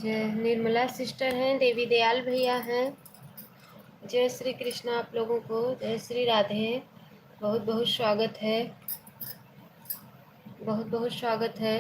जय निर्मला सिस्टर हैं, देवी दयाल भैया हैं। जय श्री कृष्ण। आप लोगों को जय श्री राधे। बहुत बहुत स्वागत है, बहुत बहुत स्वागत है।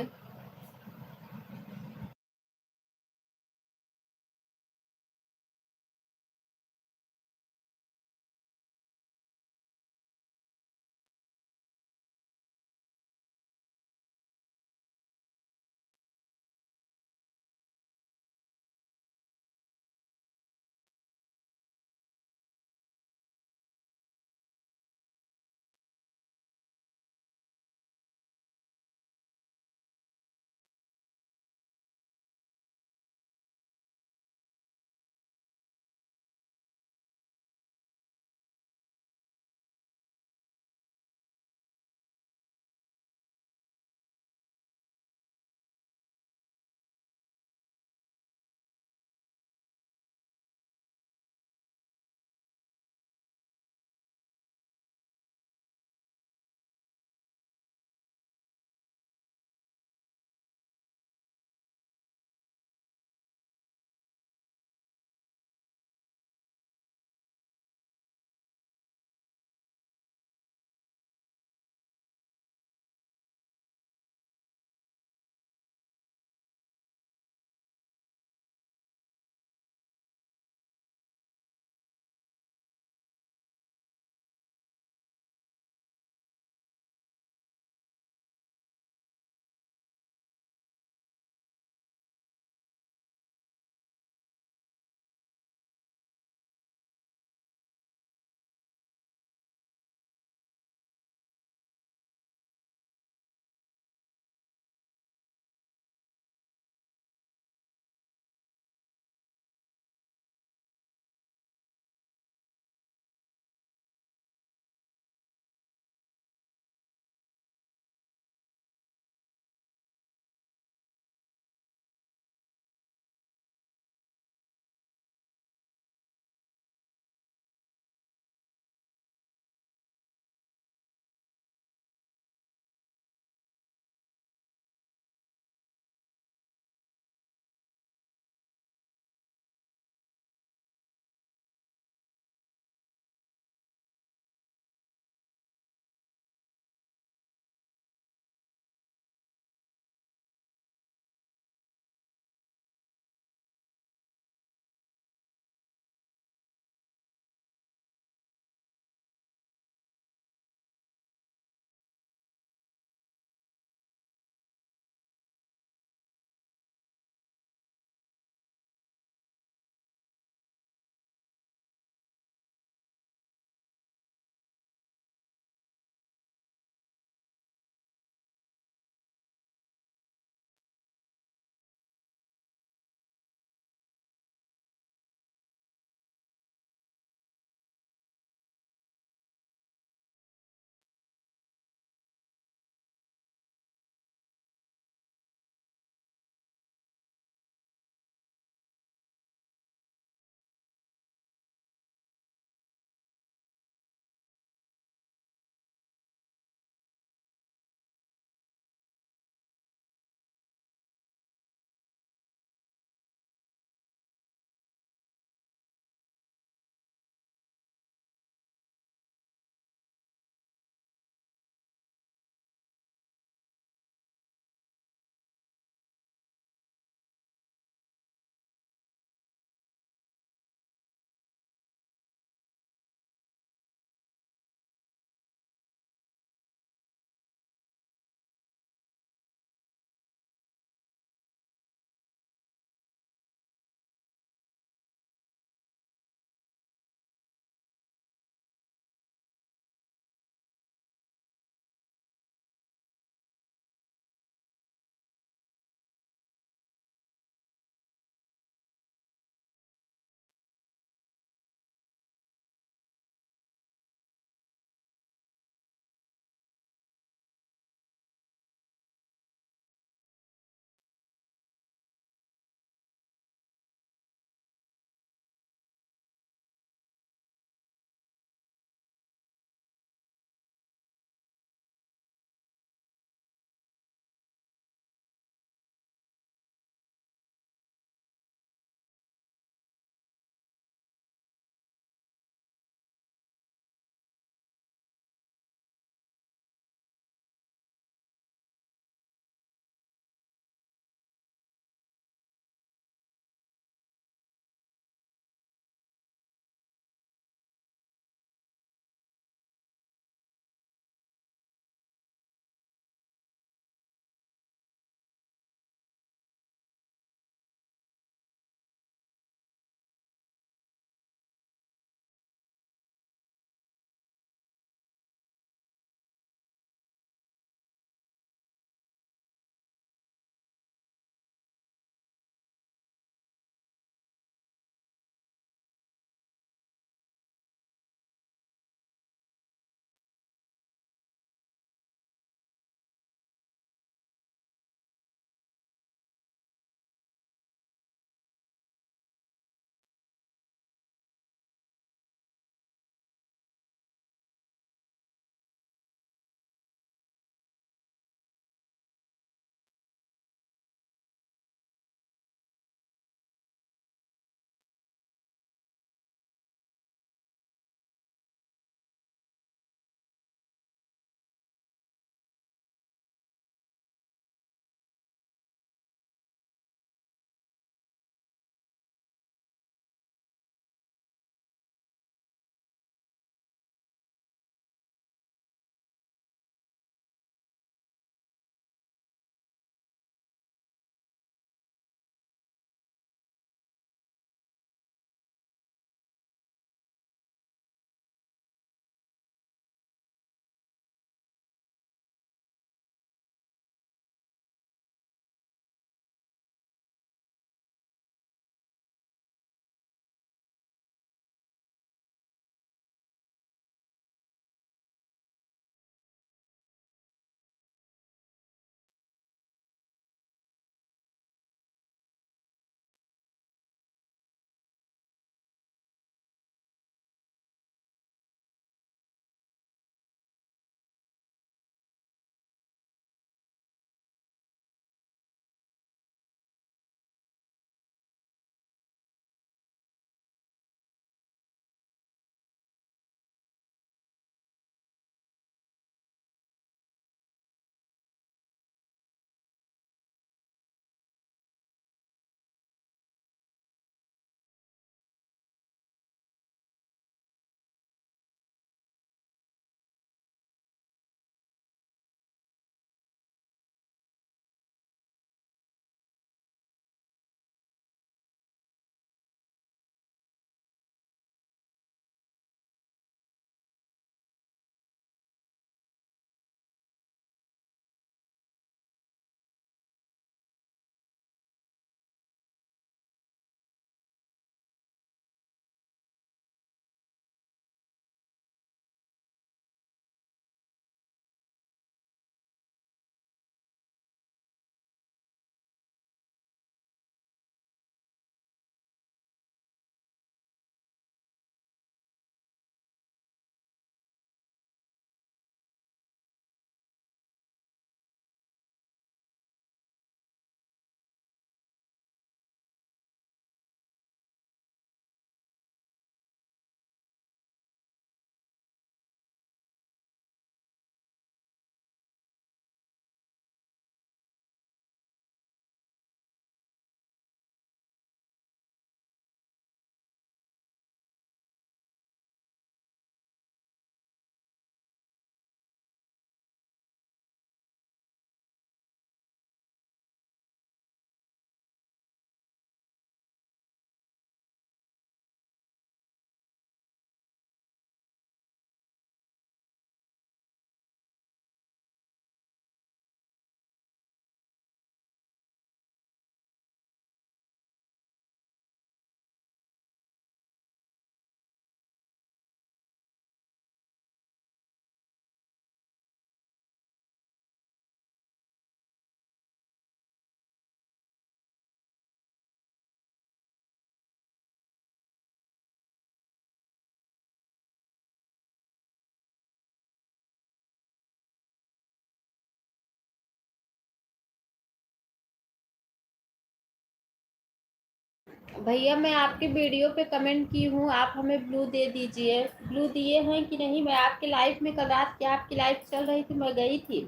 भैया मैं आपके वीडियो पे कमेंट की हूँ, आप हमें ब्लू दे दीजिए। ब्लू दिए हैं कि नहीं? मैं आपके लाइव में कल रात क्या आपकी लाइव चल रही थी, मैं गई थी,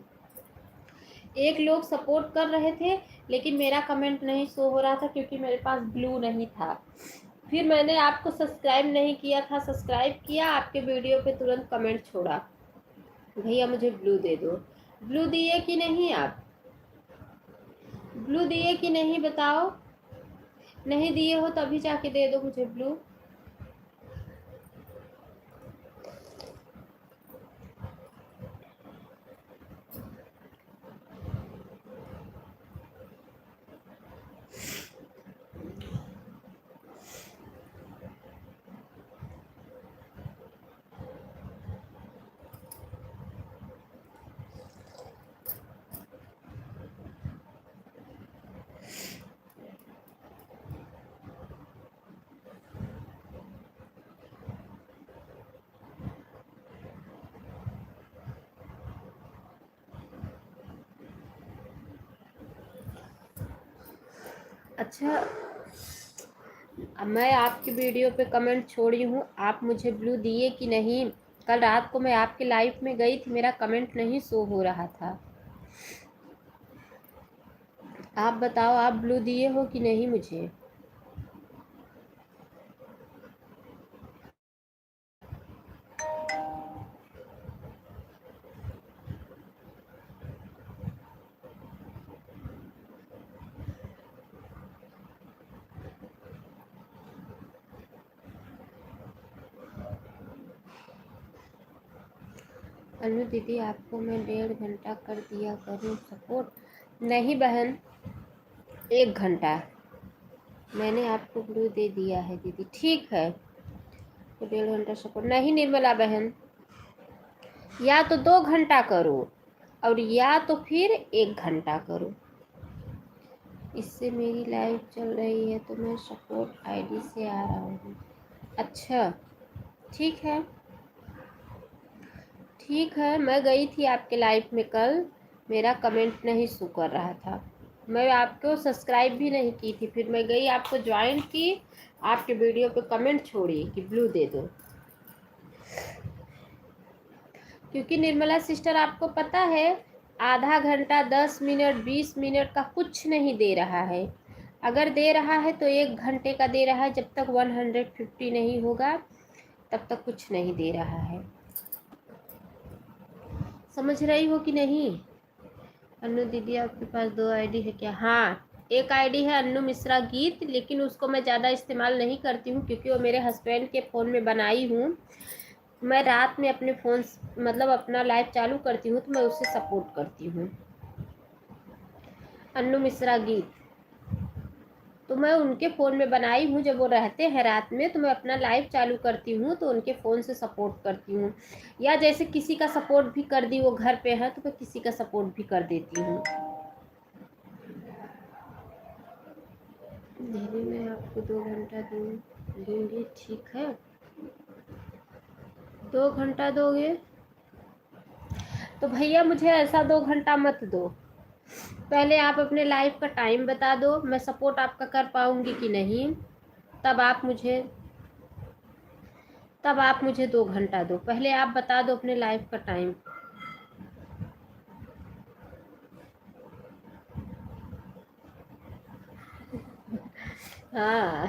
एक लोग सपोर्ट कर रहे थे लेकिन मेरा कमेंट नहीं शो हो रहा था क्योंकि मेरे पास ब्लू नहीं था। फिर मैंने आपको सब्सक्राइब नहीं किया था, सब्सक्राइब किया, आपके वीडियो पे तुरंत कमेंट छोड़ा। भैया मुझे ब्लू दे दो। ब्लू दिए कि नहीं आप? ब्लू दिए कि नहीं बताओ। नहीं दिए हो तो अभी जाके दे दो मुझे ब्लू। अच्छा, मैं आपकी वीडियो पे कमेंट छोड़ी हूँ, आप मुझे ब्लू दिए कि नहीं? कल रात को मैं आपके लाइव में गई थी, मेरा कमेंट नहीं शो हो रहा था। आप बताओ, आप ब्लू दिए हो कि नहीं मुझे? अनु दीदी, आपको मैं 1.5 घंटा कर दिया करूँ सपोर्ट? नहीं बहन, 1 घंटा मैंने आपको ब्लू दे दिया है दीदी। ठीक है, तो 1.5 घंटा सपोर्ट नहीं निर्मला बहन, या तो 2 घंटा करो और या तो फिर 1 घंटा करो। इससे मेरी लाइव चल रही है तो मैं सपोर्ट आईडी से आ रहा हूँ। अच्छा, ठीक है, ठीक है। मैं गई थी आपके लाइव में कल, मेरा कमेंट नहीं शो कर रहा था, मैं आपको सब्सक्राइब भी नहीं की थी। फिर मैं गई, आपको ज्वाइन की, आपके वीडियो पे कमेंट छोड़ी कि ब्लू दे दो। क्योंकि निर्मला सिस्टर, आपको पता है, आधा घंटा 10 मिनट 20 मिनट का कुछ नहीं दे रहा है। अगर दे रहा है तो 1 घंटे का दे रहा है, जब तक 150 नहीं होगा तब तक कुछ नहीं दे रहा है। समझ रही हो कि नहीं? अन्नू दीदी, आपके पास 2 आईडी है क्या? हाँ, एक आईडी है अन्नू मिश्रा गीत, लेकिन उसको मैं ज़्यादा इस्तेमाल नहीं करती हूँ क्योंकि वो मेरे हस्बैंड के फ़ोन में बनाई हूँ। मैं रात में अपने फ़ोन मतलब अपना लाइव चालू करती हूँ तो मैं उससे सपोर्ट करती हूँ। अन्नू मिश्रा गीत तो मैं उनके फ़ोन में बनाई हूँ, जब वो रहते हैं रात में तो मैं अपना लाइव चालू करती हूँ तो उनके फ़ोन से सपोर्ट करती हूँ। या जैसे किसी का सपोर्ट भी कर दी, वो घर पे है तो मैं किसी का सपोर्ट भी कर देती हूँ। दीदी मैं आपको 2 घंटा दूँगी, ठीक है? 2 घंटा दोगे तो भैया मुझे ऐसा 2 घंटा मत दो। पहले आप अपने लाइव का टाइम बता दो, मैं सपोर्ट आपका कर पाऊँगी कि नहीं, तब आप मुझे 2 घंटा दो। पहले आप बता दो अपने लाइव का टाइम। हाँ,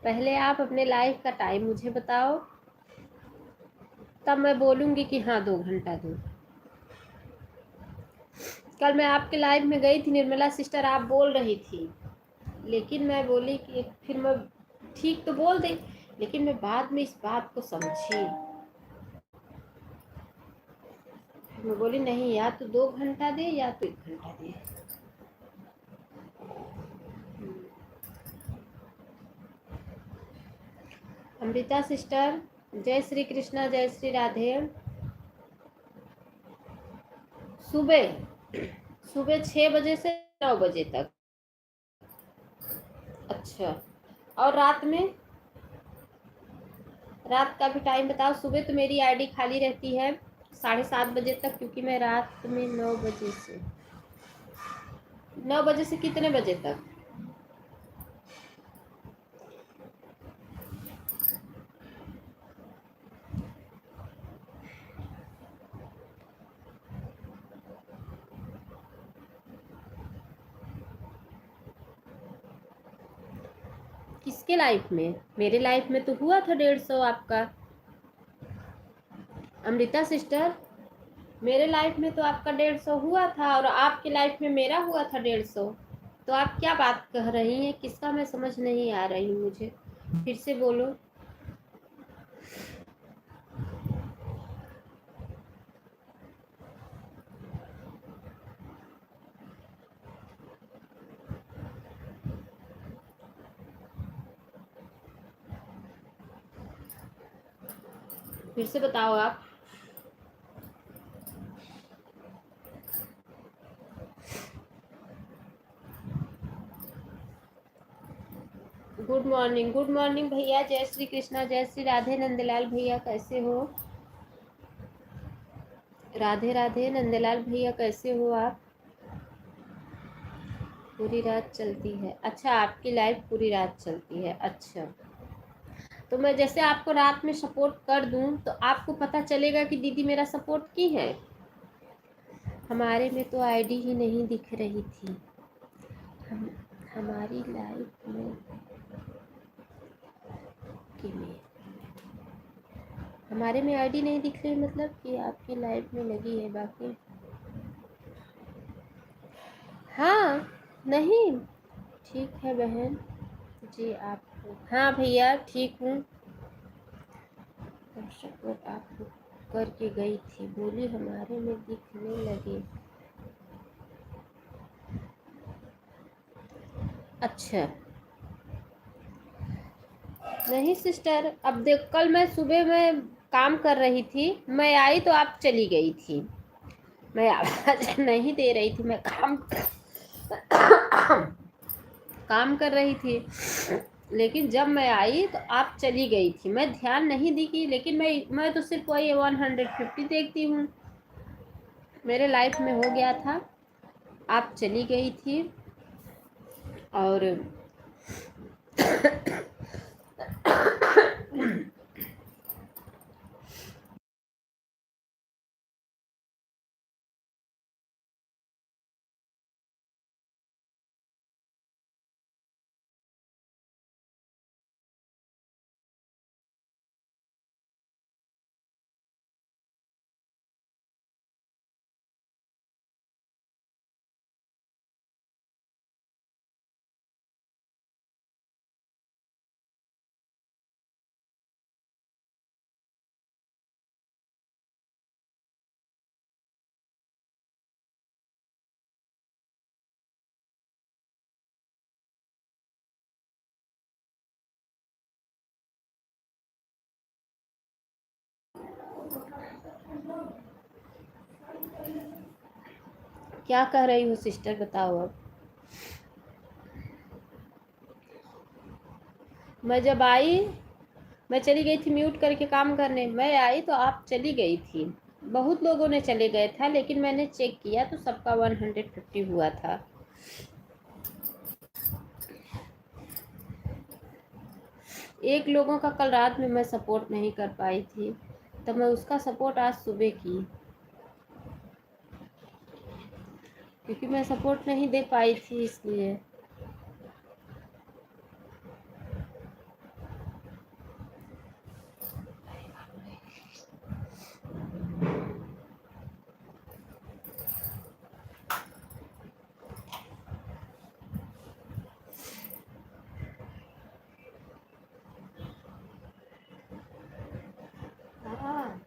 पहले आप अपने लाइव का टाइम मुझे बताओ, तब मैं बोलूँगी कि हाँ 2 घंटा दो। कल मैं आपके लाइव में गई थी निर्मला सिस्टर, आप बोल रही थी, लेकिन मैं बोली कि फिर मैं ठीक तो बोल दी, लेकिन मैं बाद में इस बात को समझी। मैं बोली नहीं, या तो 2 घंटा दे या तो 1 घंटा दे। अमृता सिस्टर, जय श्री कृष्णा, जय श्री राधे। सुबह सुबह 6 बजे से 9 बजे तक। अच्छा, और रात में? रात का भी टाइम बताओ। सुबह तो मेरी आईडी खाली रहती है 7:30 बजे तक, क्योंकि मैं रात में 9 बजे से कितने बजे तक? किसके लाइफ में? मेरे लाइफ में तो हुआ था 150 आपका। अमृता सिस्टर, मेरे लाइफ में तो आपका 150 हुआ था और आपकी लाइफ में मेरा हुआ था 150। तो आप क्या बात कह रही हैं? किसका? मैं समझ नहीं आ रही हूँ, मुझे फिर से बोलो। फिर से बताओ आप। गुड मॉर्निंग भैया। जय श्री कृष्णा, जय श्री राधे। नंदलाल भैया कैसे हो? राधे राधे। नंदलाल भैया कैसे हो आप? पूरी रात चलती है? अच्छा, आपकी लाइफ पूरी रात चलती है। अच्छा, तो मैं जैसे आपको रात में सपोर्ट कर दूं तो आपको पता चलेगा कि दीदी मेरा सपोर्ट की है। हमारे में तो आईडी ही नहीं दिख रही थी। हम हमारी लाइफ में कि में हमारे में आईडी नहीं दिख रही, मतलब कि आपकी लाइफ में लगी है बाकी। हाँ, नहीं, ठीक है बहन जी। आप? हाँ भैया ठीक हूँ। सपोर्ट आप करके गई थी, बोली हमारे में दिखने लगे। अच्छा, नहीं सिस्टर, अब देख, कल मैं सुबह में काम कर रही थी, मैं आई तो आप चली गई थी। मैं आवाज नहीं दे रही थी, मैं काम कर रही थी, लेकिन जब मैं आई तो आप चली गई थी। मैं ध्यान नहीं दी कि, लेकिन मैं तो सिर्फ वही 150 देखती हूँ। मेरे लाइफ में हो गया था, आप चली गई थी और क्या कह रही हो सिस्टर, बताओ अब। मैं जब आई, मैं चली गई थी म्यूट करके काम करने। मैं आई तो आप चली गई थी। बहुत लोगों ने चले गए था, लेकिन मैंने चेक किया तो सबका 150 हुआ था। एक लोगों का कल रात में मैं सपोर्ट नहीं कर पाई थी, तो मैं उसका सपोर्ट आज सुबह की, क्योंकि मैं सपोर्ट नहीं दे पाई थी इसलिए। हाँ।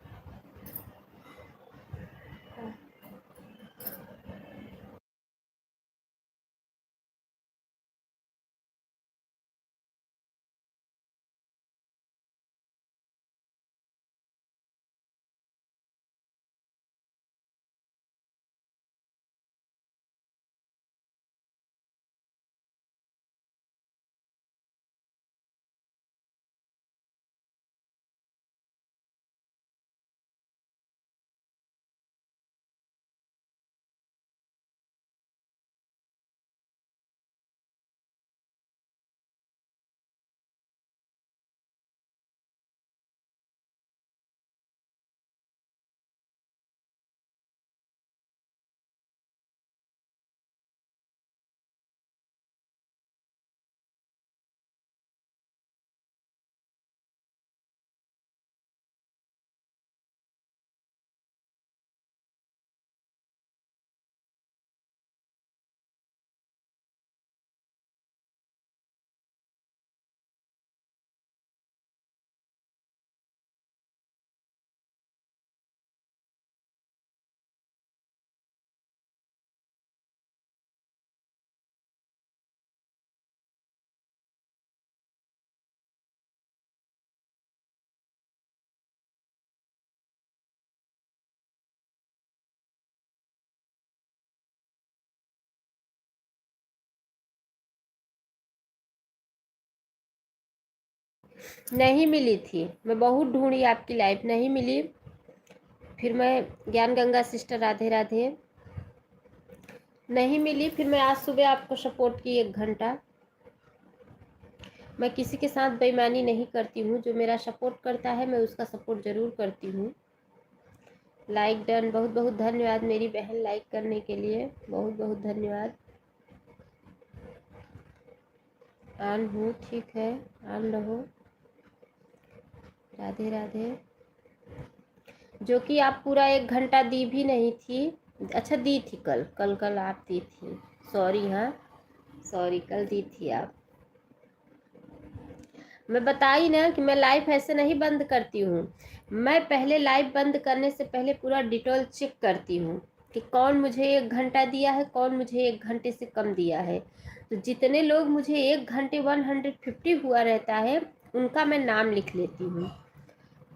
नहीं मिली थी, मैं बहुत ढूंढी आपकी लाइव, नहीं मिली। फिर मैं ज्ञान गंगा सिस्टर राधे राधे, नहीं मिली। फिर मैं आज सुबह आपको सपोर्ट की 1 घंटा। मैं किसी के साथ बेईमानी नहीं करती हूँ, जो मेरा सपोर्ट करता है मैं उसका सपोर्ट ज़रूर करती हूँ। लाइक डन, बहुत बहुत धन्यवाद मेरी बहन लाइक करने के लिए, बहुत बहुत धन्यवाद। ऑन हूँ, ठीक है, ऑन रहो। राधे राधे। जो कि आप पूरा 1 घंटा दी भी नहीं थी। अच्छा दी थी कल, कल आप दी थी, सॉरी, हाँ सॉरी, कल दी थी आप। मैं बताई ना कि मैं लाइव ऐसे नहीं बंद करती हूँ। मैं पहले लाइव बंद करने से पहले पूरा डिटेल चेक करती हूँ कि कौन मुझे 1 घंटा दिया है, कौन मुझे 1 घंटे से कम दिया है। तो जितने लोग मुझे 1 घंटे 150 हुआ रहता है उनका मैं नाम लिख लेती हूँ।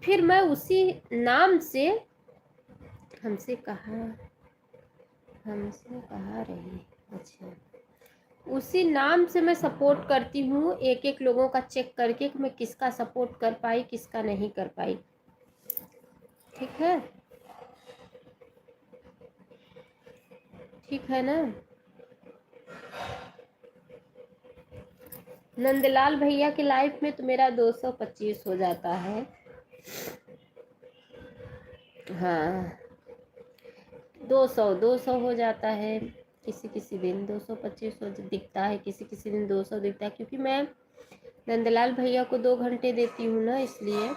फिर मैं उसी नाम से, हमसे कहा रही, अच्छा, उसी नाम से मैं सपोर्ट करती हूँ, एक एक लोगों का चेक करके कि मैं किसका सपोर्ट कर पाई, किसका नहीं कर पाई। ठीक है, ठीक है ना। नंदलाल भैया के लाइफ में तो मेरा 225 हो जाता है। हाँ, 200 हो जाता है, किसी किसी दिन 225 हो दिखता है, किसी किसी दिन 200 दिखता है, क्योंकि मैं नंदलाल भैया को 2 घंटे देती हूँ ना, इसलिए।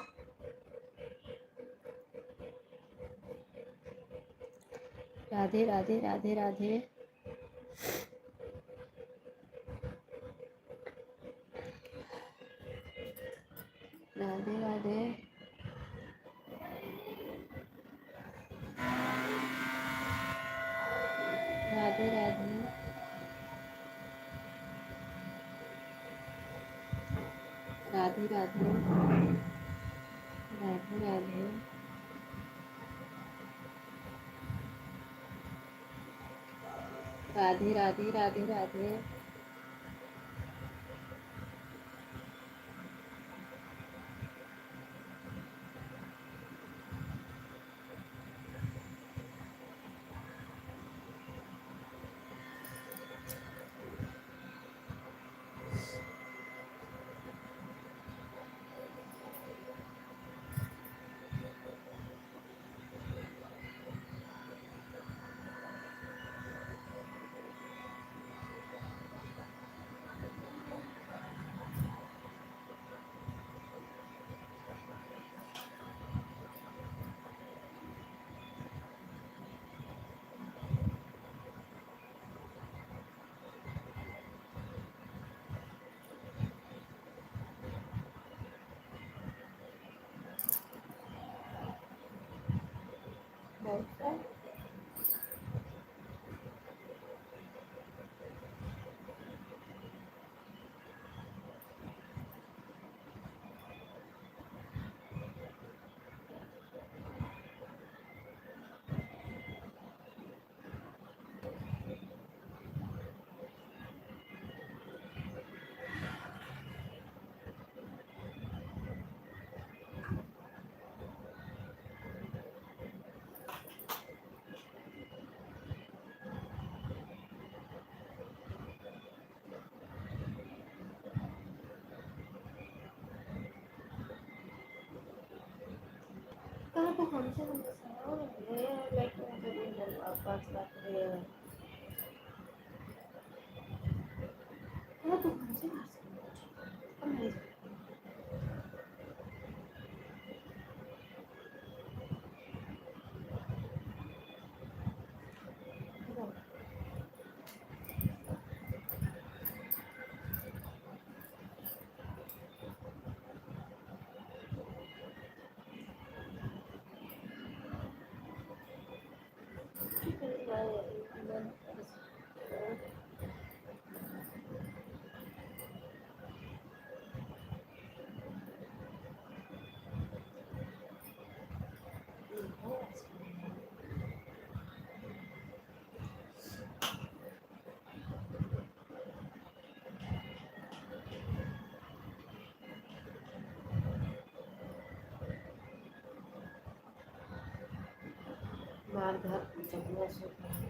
राधे राधे राधे राधे। राधे राधे। राधे राधे। राधे राधे। राधे राधे। राधे राधे राधे राधे। कहाँ तो हमसे हमारे घर चकवा सोता है।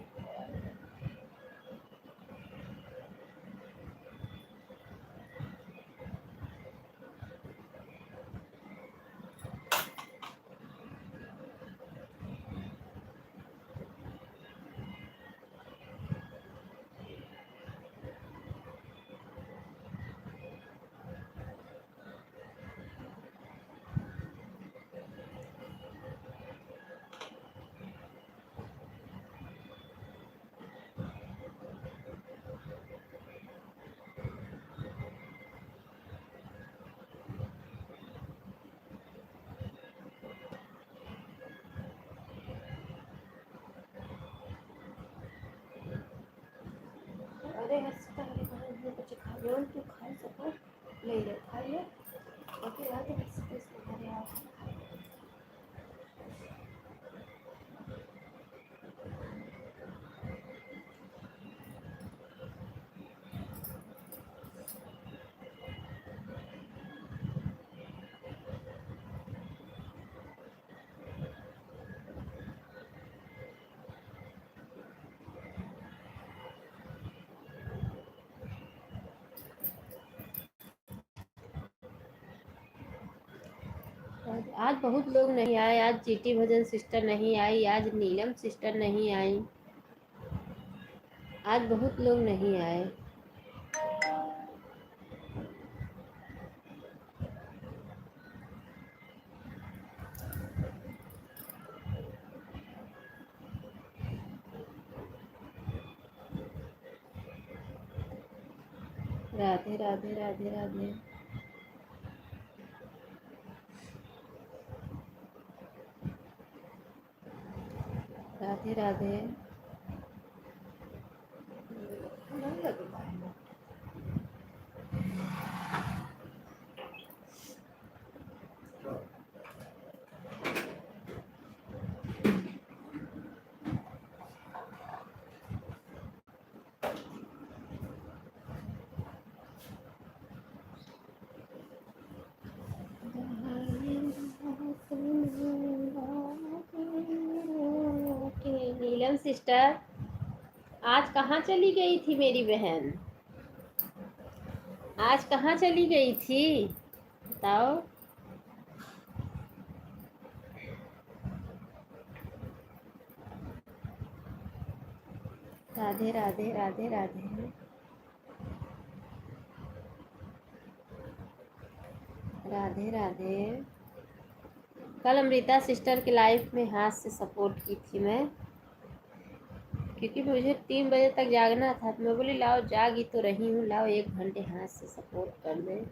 अरे हंसता है कुछ खा लो तो खा सको ले ले खा ले और फिर आके हंसते इसमें अरे आप आज बहुत लोग नहीं आए। आज जीटी भजन सिस्टर नहीं आई, आज नीलम सिस्टर नहीं आई, आज बहुत लोग नहीं आए। राधे राधे राधे राधे। राधे राधे। नहीं लगेगा। नीलम सिस्टर आज कहाँ चली गई थी मेरी बहन? आज कहाँ चली गई थी बताओ। राधे राधे राधे राधे। राधे राधे। कल अमृता सिस्टर के लाइफ में हाथ से सपोर्ट की थी मैं, क्योंकि मुझे 3 बजे तक जागना था तो मैं बोली लाओ जागी तो रही हूँ, लाओ 1 घंटे हाथ से सपोर्ट कर दे।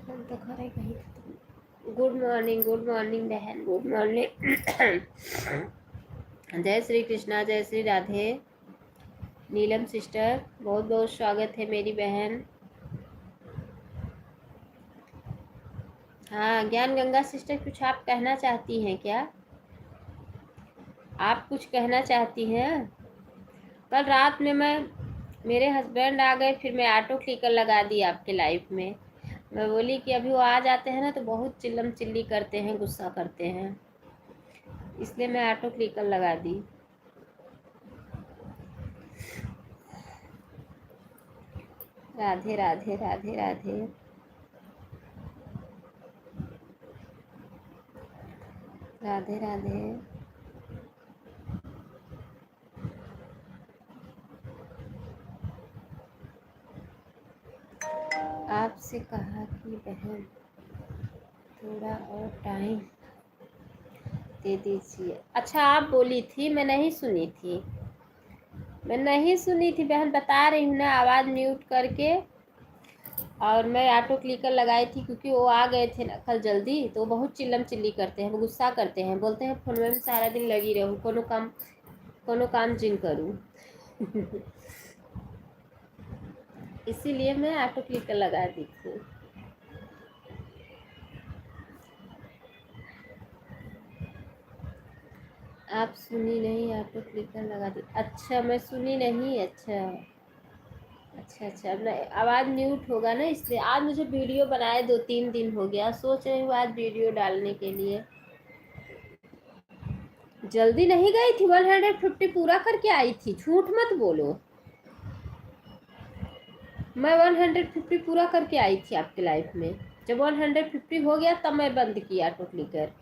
हम तो खड़े कहीं। गुड मॉर्निंग बहन, गुड मॉर्निंग। जय श्री कृष्णा, जय श्री राधे। नीलम सिस्टर बहुत बहुत स्वागत है मेरी बहन। हाँ ज्ञान गंगा सिस्टर कुछ आप कहना चाहती हैं क्या? आप कुछ कहना चाहती हैं? कल रात में मेरे हस्बैंड आ गए, फिर मैं ऑटो क्लिकर लगा दी आपके लाइफ में। मैं बोली कि अभी वो आ जाते हैं ना तो बहुत चिल्लम चिल्ली करते हैं, गुस्सा करते हैं, इसलिए मैं ऑटो क्लिकर लगा दी। राधे राधे राधे राधे। राधे राधे। आपसे कहा कि बहन थोड़ा और टाइम दे दीजिए। अच्छा आप बोली थी, मैं नहीं सुनी थी, मैं नहीं सुनी थी बहन, बता रही हूँ ना आवाज़ म्यूट करके। और मैं ऑटो क्लिकर लगाई थी क्योंकि वो आ गए थे ना कल जल्दी, तो बहुत चिल्लम चिल्ली करते हैं, वो गुस्सा करते हैं, बोलते हैं फोन में सारा दिन लगी रहूँ, कोनो काम जिन करूँ। इसीलिए मैं ऑटो क्लिकर लगा दी थी। आप सुनी नहीं, ऑटो क्लिकर लगा दी। अच्छा मैं सुनी नहीं। अच्छा अच्छा अच्छा, अब आवाज़ म्यूट होगा ना, इसलिए। आज मुझे वीडियो बनाए 2-3 दिन हो गया, सोच रही हूँ आज वीडियो डालने के लिए। जल्दी नहीं गई थी, 150 पूरा करके आई थी, झूठ मत बोलो। मैं 150 पूरा करके आई थी आपके लाइफ में। जब 150 हो गया तब मैं बंद किया ऑटो क्लिकर।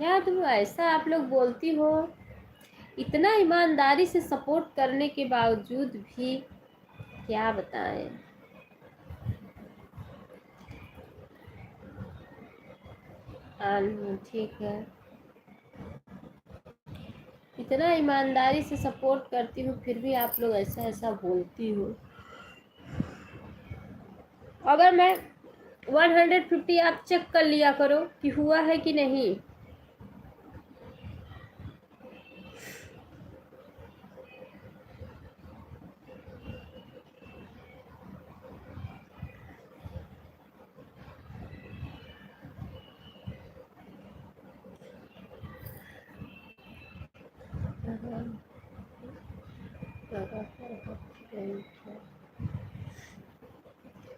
यार तुम ऐसा आप लोग बोलती हो, इतना ईमानदारी से सपोर्ट करने के बावजूद भी, क्या बताएं। हाँ ठीक है, इतना ईमानदारी से सपोर्ट करती हूँ फिर भी आप लोग ऐसा ऐसा बोलती हो। अगर मैं 150 आप चेक कर लिया करो कि हुआ है कि नहीं।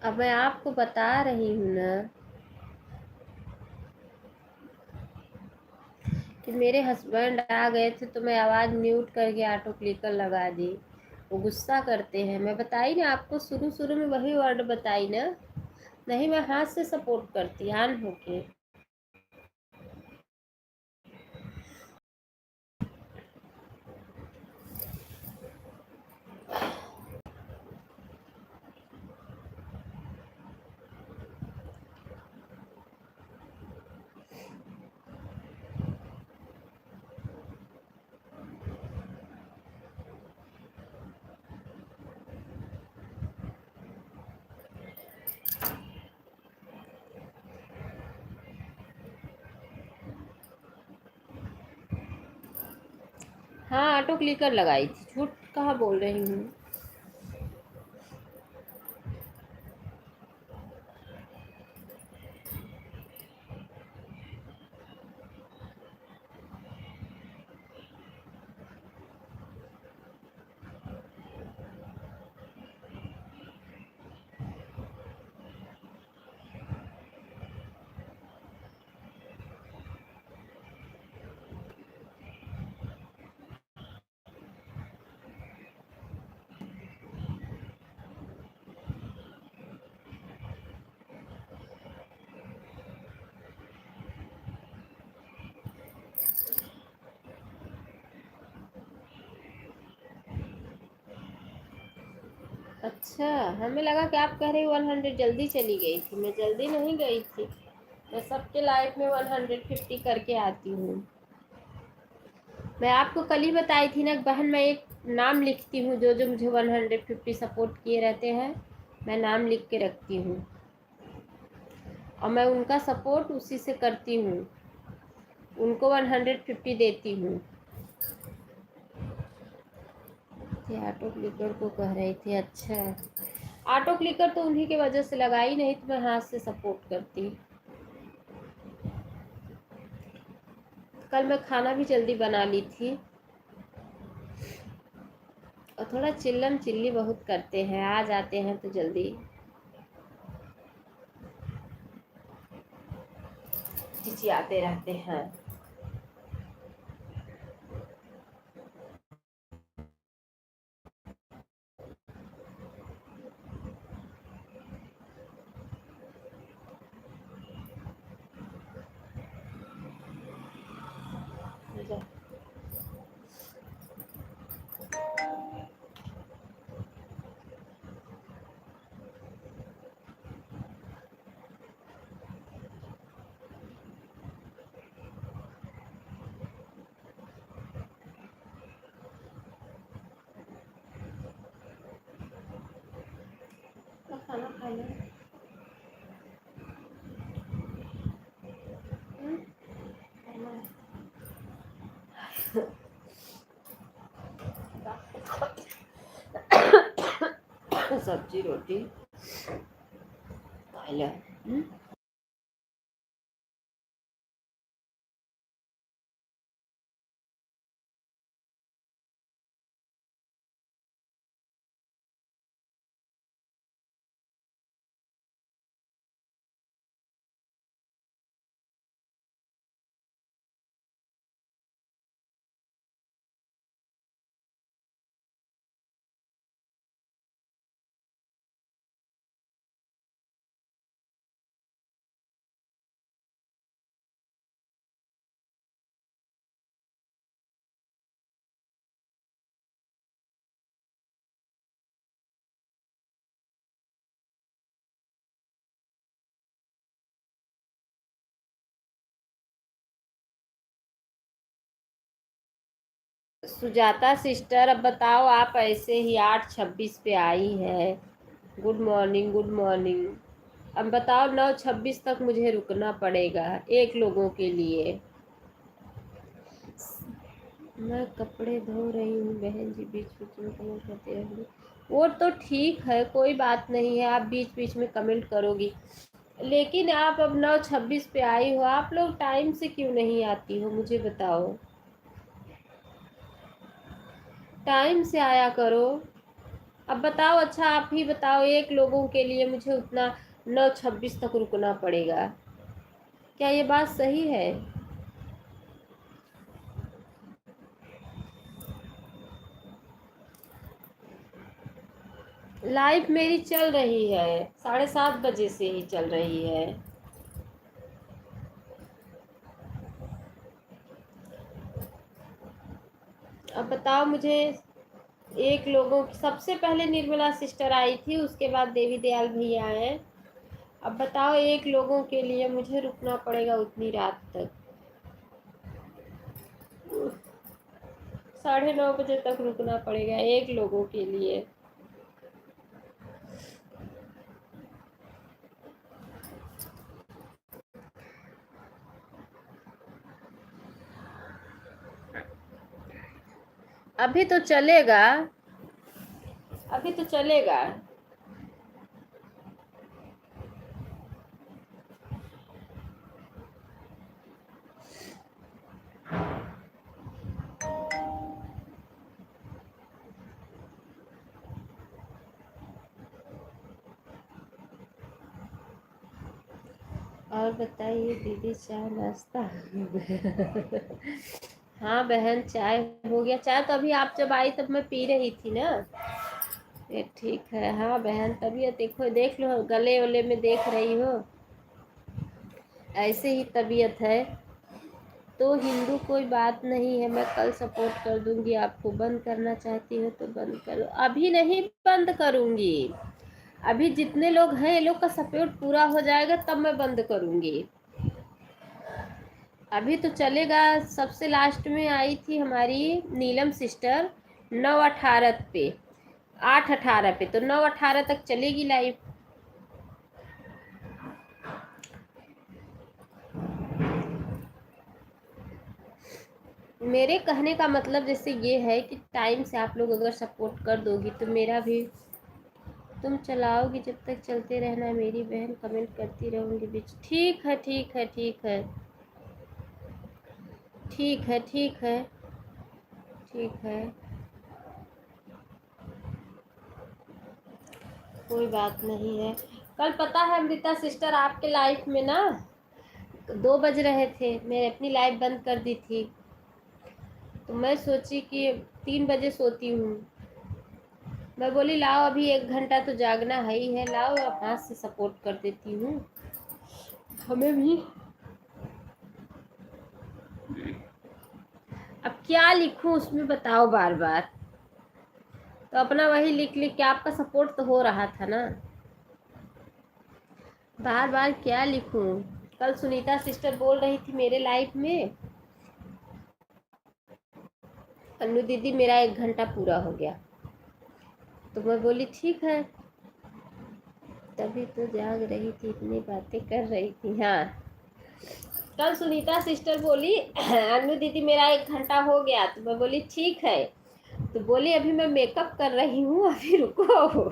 अब मैं आपको बता रही हूँ ना कि मेरे हस्बैंड आ गए थे तो मैं आवाज़ म्यूट करके ऑटो क्लिकर लगा दी। वो गुस्सा करते हैं, मैं बताई ना आपको, शुरू शुरू में वही वर्ड बताई ना। नहीं, मैं हाथ से सपोर्ट करती ऑन होके। हाँ ऑटो क्लिकर लगाई थी, झूठ कहाँ बोल रही हूँ। अच्छा, हमें लगा कि आप कह रही 100 जल्दी चली गई थी। मैं जल्दी नहीं गई थी, मैं सबके लाइफ में 150 करके आती हूँ। मैं आपको कल ही बताई थी ना बहन, मैं एक नाम लिखती हूँ, जो जो मुझे 150 सपोर्ट किए रहते हैं मैं नाम लिख के रखती हूँ, और मैं उनका सपोर्ट उसी से करती हूँ, उनको 150 देती हूँ। ऑटो क्लिकर को कह रहे थे। अच्छा, ऑटो क्लिकर तो उन्हीं की वजह से लगाई, नहीं तो मैं हाथ से सपोर्ट करती। कल मैं खाना भी जल्दी बना ली थी, और थोड़ा चिल्लम चिल्ली बहुत करते हैं, आ जाते हैं तो जल्दी चिचियाते रहते हैं। खाना खाना सब्जी रोटी खा लिया। सुजाता सिस्टर, अब बताओ, आप ऐसे ही 8:26 पे आई है। Good morning, good morning. अब बताओ, 9:26 तक मुझे रुकना पड़ेगा एक लोगों के लिए। मैं कपड़े धो रही हूँ बहन जी, बीच बीच में कमेंट करते रहेंगे। वो तो ठीक है, कोई बात नहीं है, आप बीच बीच में कमेंट करोगी, लेकिन आप अब 9:26 पे आई हो, आप लोग टाइम से क्यों नहीं आती हो, मुझे बताओ। टाइम से आया करो। अब बताओ, अच्छा आप ही बताओ, एक लोगों के लिए मुझे उतना 9:26 तक रुकना पड़ेगा, क्या ये बात सही है? लाइफ मेरी चल रही है, 7:30 बजे से ही चल रही है। अब बताओ मुझे, एक लोगों की सबसे पहले निर्मला सिस्टर आई थी, उसके बाद देवी दयाल भैया आए। अब बताओ, एक लोगों के लिए मुझे रुकना पड़ेगा उतनी रात तक, 9:30 बजे तक रुकना पड़ेगा एक लोगों के लिए। अभी तो चलेगा, अभी तो चलेगा। और बताइए दीदी, चाय नाश्ता? हाँ बहन, चाय हो गया। चाय तो अभी आप जब आई तब मैं पी रही थी ना। ये ठीक है। हाँ बहन, तबीयत देखो, देख लो, गले वले में देख रही हो, ऐसे ही तबीयत है। तो हिंदू कोई बात नहीं है, मैं कल सपोर्ट कर दूंगी आपको। बंद करना चाहती हो तो बंद करो। अभी नहीं बंद करूंगी, अभी जितने लोग हैं ये लोग का सपोर्ट पूरा हो जाएगा तब मैं बंद करूंगी। अभी तो चलेगा। सबसे लास्ट में आई थी हमारी नीलम सिस्टर 9:18 पे, 8:18 पे, तो 9:18 तक चलेगी लाइव। मेरे कहने का मतलब जैसे ये है कि टाइम से आप लोग अगर सपोर्ट कर दोगी तो मेरा भी, तुम चलाओगी जब तक चलते रहना है मेरी बहन, कमेंट करती रहूंगी बीच। ठीक है, ठीक है, ठीक है, ठीक है, ठीक है, ठीक है, कोई बात नहीं है। कल पता है अमृता सिस्टर, आपके लाइफ में ना 2 बज रहे थे, मैं अपनी लाइफ बंद कर दी थी, तो मैं सोची कि 3 बजे सोती हूँ। मैं बोली लाओ अभी 1 घंटा तो जागना है ही है, लाओ अब हाथ से सपोर्ट कर देती हूँ हमें भी। अब क्या लिखूं उसमें बताओ बार बार, तो अपना वही लिख लिख के, आपका सपोर्ट तो हो रहा था ना, बार बार क्या लिखूं। कल सुनीता सिस्टर बोल रही थी मेरे लाइफ में, अन्नू दीदी मेरा 1 घंटा पूरा हो गया, तो मैं बोली ठीक है, तभी तो जाग रही थी, इतनी बातें कर रही थी। हाँ, कल सुनीता सिस्टर बोली अन्नू दीदी मेरा 1 घंटा हो गया, तो मैं बोली ठीक है, तो बोली अभी मैं मेकअप कर रही हूँ, अभी रुको,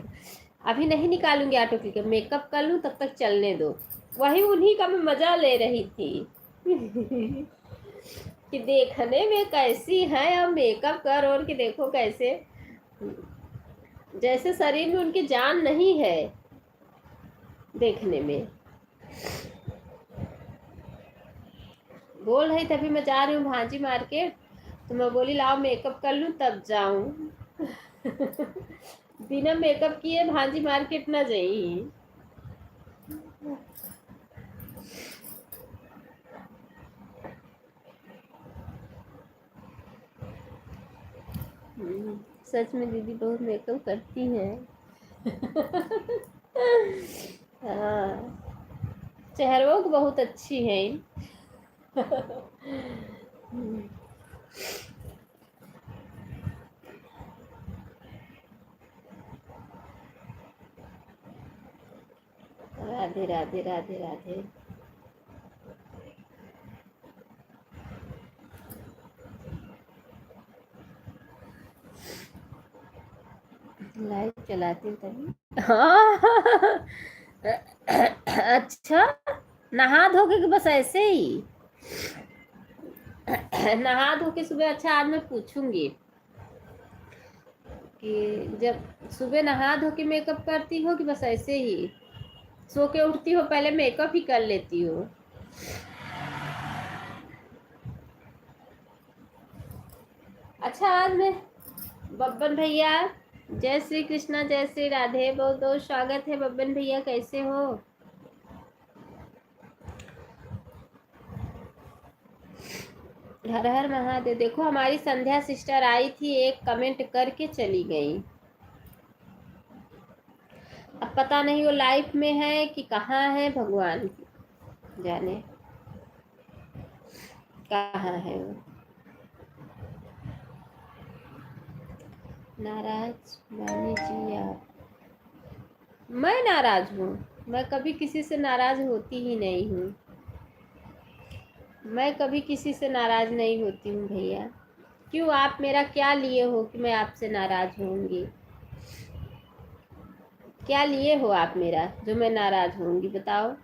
अभी नहीं निकालूंगी ऑटो क्लिक, मेकअप कर लूँ तब तक चलने दो। वही उन्हीं का मैं मजा ले रही थी कि देखने में कैसी है, अब मेकअप कर और कि देखो कैसे, जैसे शरीर में उनकी जान नहीं है देखने में। बोल रही थी अभी मैं जा रही हूँ भांजी मार्केट, तो मैं बोली लाओ मेकअप कर लूँ तब जाऊँ बिना मेकअप किए भांजी मार्केट ना जाई। सच में दीदी बहुत मेकअप करती हैं हाँ, चेहरों को बहुत अच्छी है राधे राधे राधे राधे। लाइव चलाती हूँ तभी। हाँ। अच्छा, नहा धो के बस ऐसे ही नहा धो के सुबह? अच्छा, आज मैं पूछूंगी कि जब सुबह नहा धो के मेकअप करती हो कि बस ऐसे ही सो के उठती हो पहले मेकअप ही कर लेती हो? अच्छा, आज मैं बब्बन भैया, जय श्री कृष्णा, जय श्री राधे, बहुत बहुत स्वागत है बब्बन भैया, कैसे हो? हर हर महादेव। देखो हमारी संध्या सिस्टर आई थी, एक कमेंट करके चली गई। अब पता नहीं वो लाइफ में है कि कहाँ है, भगवान जाने कहाँ है वो। नाराज बानी जी आप? मैं नाराज हूँ? मैं कभी किसी से नाराज होती ही नहीं हूँ। मैं कभी किसी से नाराज नहीं होती हूँ भैया। क्यों, आप मेरा क्या लिए हो कि मैं आपसे नाराज होंगी? क्या लिए हो आप मेरा जो मैं नाराज होंगी, बताओ?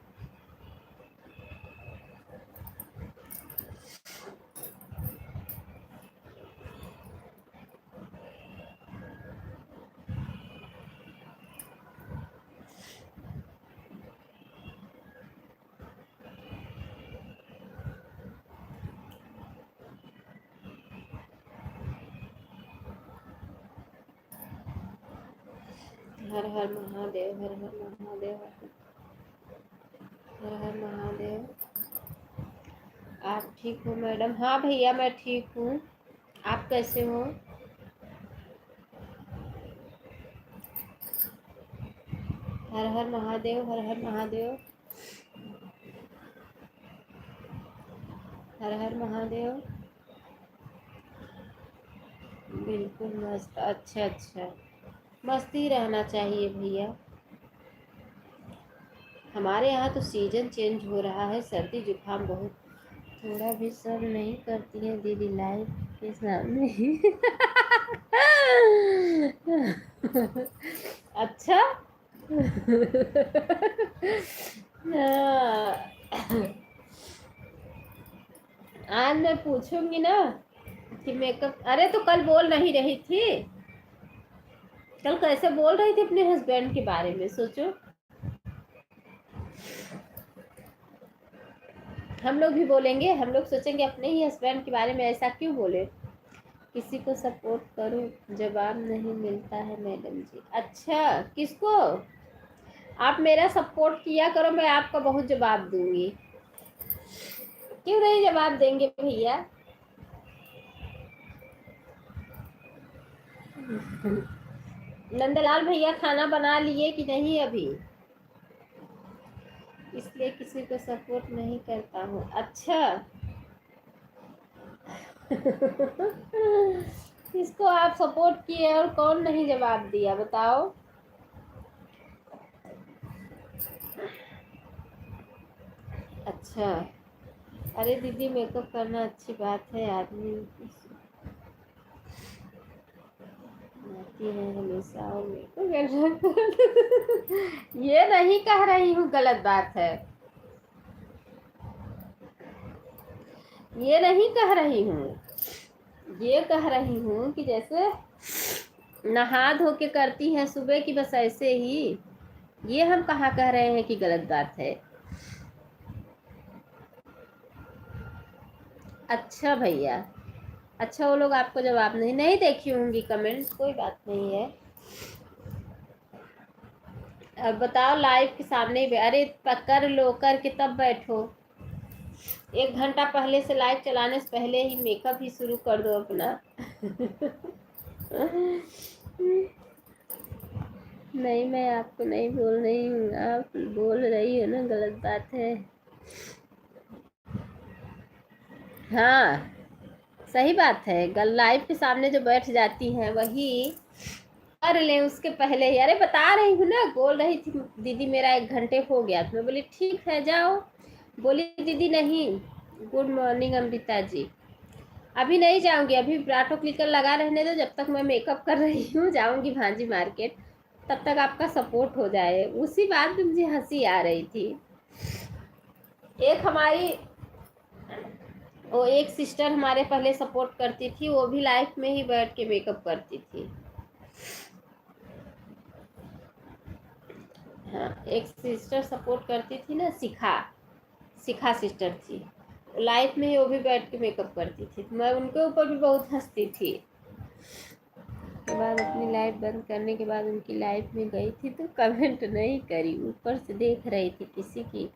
हर हर महादेव, हर हर महादेव, हर हर महादेव। आप ठीक हो मैडम? हाँ भैया मैं ठीक हूँ, आप कैसे हो? हर हर महादेव, हर हर महादेव, हर हर महादेव। बिल्कुल मस्त। अच्छा अच्छा, मस्त ही रहना चाहिए भैया। हमारे यहाँ तो सीजन चेंज हो रहा है, सर्दी जुकाम बहुत। थोड़ा भी सर नहीं करती है दीदी लाइव के सामने ही। अच्छा। आज मैं पूछूंगी ना कि मेकअप, अरे तो कल बोल नहीं रही थी? कल कैसे बोल रही थी अपने हस्बैंड के बारे में, सोचो। हम लोग भी बोलेंगे, हम लोग सोचेंगे अपने ही हस्बैंड के बारे में ऐसा क्यों बोले। किसी को सपोर्ट करो, जवाब नहीं मिलता है मैडम जी। अच्छा, किसको? आप मेरा सपोर्ट किया करो, मैं आपका बहुत जवाब दूंगी। क्यों नहीं जवाब देंगे भैया? नंदलाल भैया खाना बना लिए कि नहीं अभी? इसलिए किसी को सपोर्ट नहीं करता हूँ। अच्छा। किसको आप सपोर्ट किए और कौन नहीं जवाब दिया, बताओ? अच्छा। अरे दीदी मेकअप करना अच्छी बात है, आदमी आती है हमेशा और मेकअप करना। ये नहीं कह रही हूँ गलत बात है, ये नहीं कह रही हूँ। ये कह रही हूँ कि जैसे नहा धो के करती है सुबह की बस ऐसे ही, ये हम कहाँ कह रहे हैं कि गलत बात है। अच्छा भैया, अच्छा वो लोग आपको जवाब नहीं नहीं देखी होंगी कमेंट, कोई बात नहीं है। अब बताओ लाइव के सामने ही, अरे कर लो, करके तब बैठो। 1 घंटा पहले से, लाइव चलाने से पहले ही मेकअप ही शुरू कर दो अपना। नहीं, मैं आपको नहीं बोल रही हूँ, आप बोल रही हो ना, गलत बात है। हाँ सही बात है, लाइव के सामने जो बैठ जाती हैं वही कर लें उसके पहले ही। अरे बता रही हूँ ना, बोल रही थी दीदी मेरा 1 घंटे हो गया, तो मैं बोली ठीक है जाओ। बोली दीदी नहीं। Good morning Amrita ji. अभी नहीं जाऊंगी, अभी ऑटो क्लिकर लगा रहने दो, जब तक मैं मेकअप कर रही हूँ जाऊंगी भांजी मार्केट, तब तक आपका सपोर्ट हो जाए। उसी बात में मुझे हंसी आ रही थी। एक हमारी वो एक सिस्टर हमारे पहले सपोर्ट करती थी, वो भी लाइफ में ही बैठ के मेकअप करती थी। हाँ, एक सिस्टर सपोर्ट करती थी ना, शिखा। शिखा सिस्टर थी, लाइफ में ही वो भी बैठ के मेकअप करती थी, तो मैं उनके ऊपर भी बहुत हंसती थी। के बाद अपनी लाइफ बंद करने के बाद उनकी लाइफ में गई थी तो कमेंट नहीं करी, ऊपर से देख रही थी, किसी की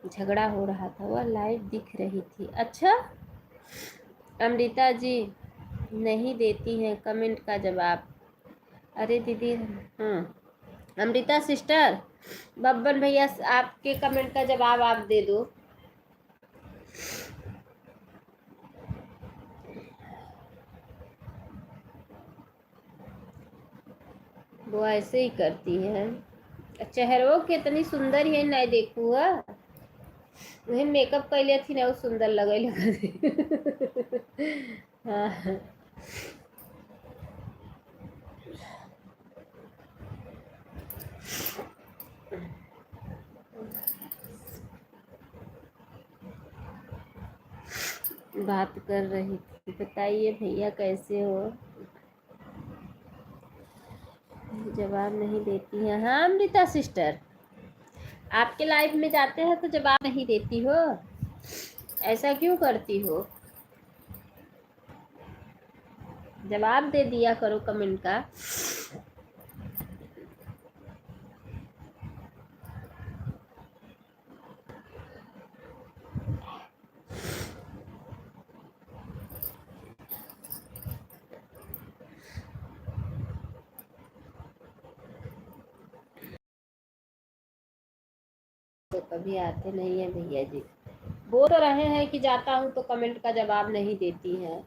झगड़ा हो रहा था, वह लाइव दिख रही थी। अच्छा अमृता जी नहीं देती हैं कमेंट का जवाब। अरे दीदी हाँ, अमृता सिस्टर, बब्बन भैया आपके कमेंट का जवाब आप दे दो। वो ऐसे ही करती है, चेहरों कितनी सुंदर है, नहीं देखू वही मेकअप कैले थी ना, वो सुंदर लगे लगे। हाँ बात कर रही थी, बताइए भैया कैसे हो। जवाब नहीं देती है, हाँ अमृता सिस्टर, आपके लाइफ में जाते हैं तो जवाब नहीं देती हो, ऐसा क्यों करती हो। जवाब दे दिया करो कमेंट का। तो कभी आते नहीं है भैया जी, बोल तो रहे हैं कि जाता हूँ तो कमेंट का जवाब नहीं देती है।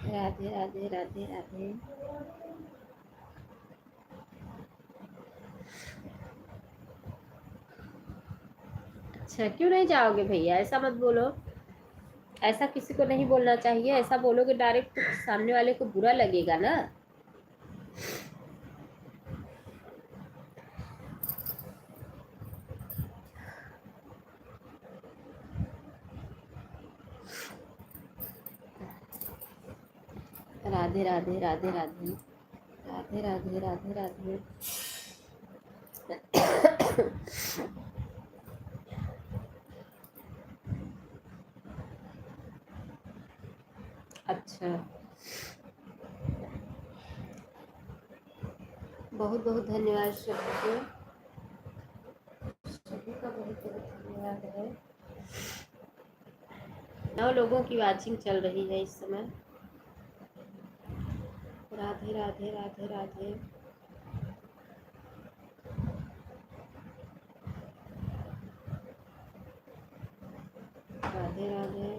राधे राधे राधे राधे। अच्छा क्यों नहीं जाओगे भैया, ऐसा मत बोलो, ऐसा किसी को नहीं बोलना चाहिए, ऐसा बोलोगे डायरेक्ट तो सामने वाले को बुरा लगेगा ना। राधे राधे राधे राधे राधे राधे राधे राधे। अच्छा बहुत बहुत धन्यवाद सभी का बहुत बहुत धन्यवाद है। 9 लोगों की वाचिंग चल रही है इस समय। राधे राधे राधे राधे। राधे राधे।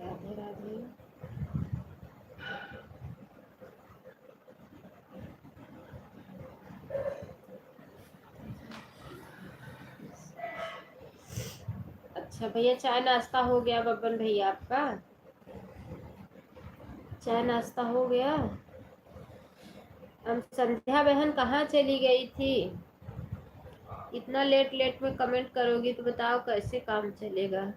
राधे राधे। अच्छा भैया चाय नाश्ता हो गया बब्बन भैया आपका, चाय नाश्ता हो गया। हम संध्या बहन कहाँ चली गई थी, इतना लेट लेट में कमेंट करोगी तो बताओ कैसे काम चलेगा।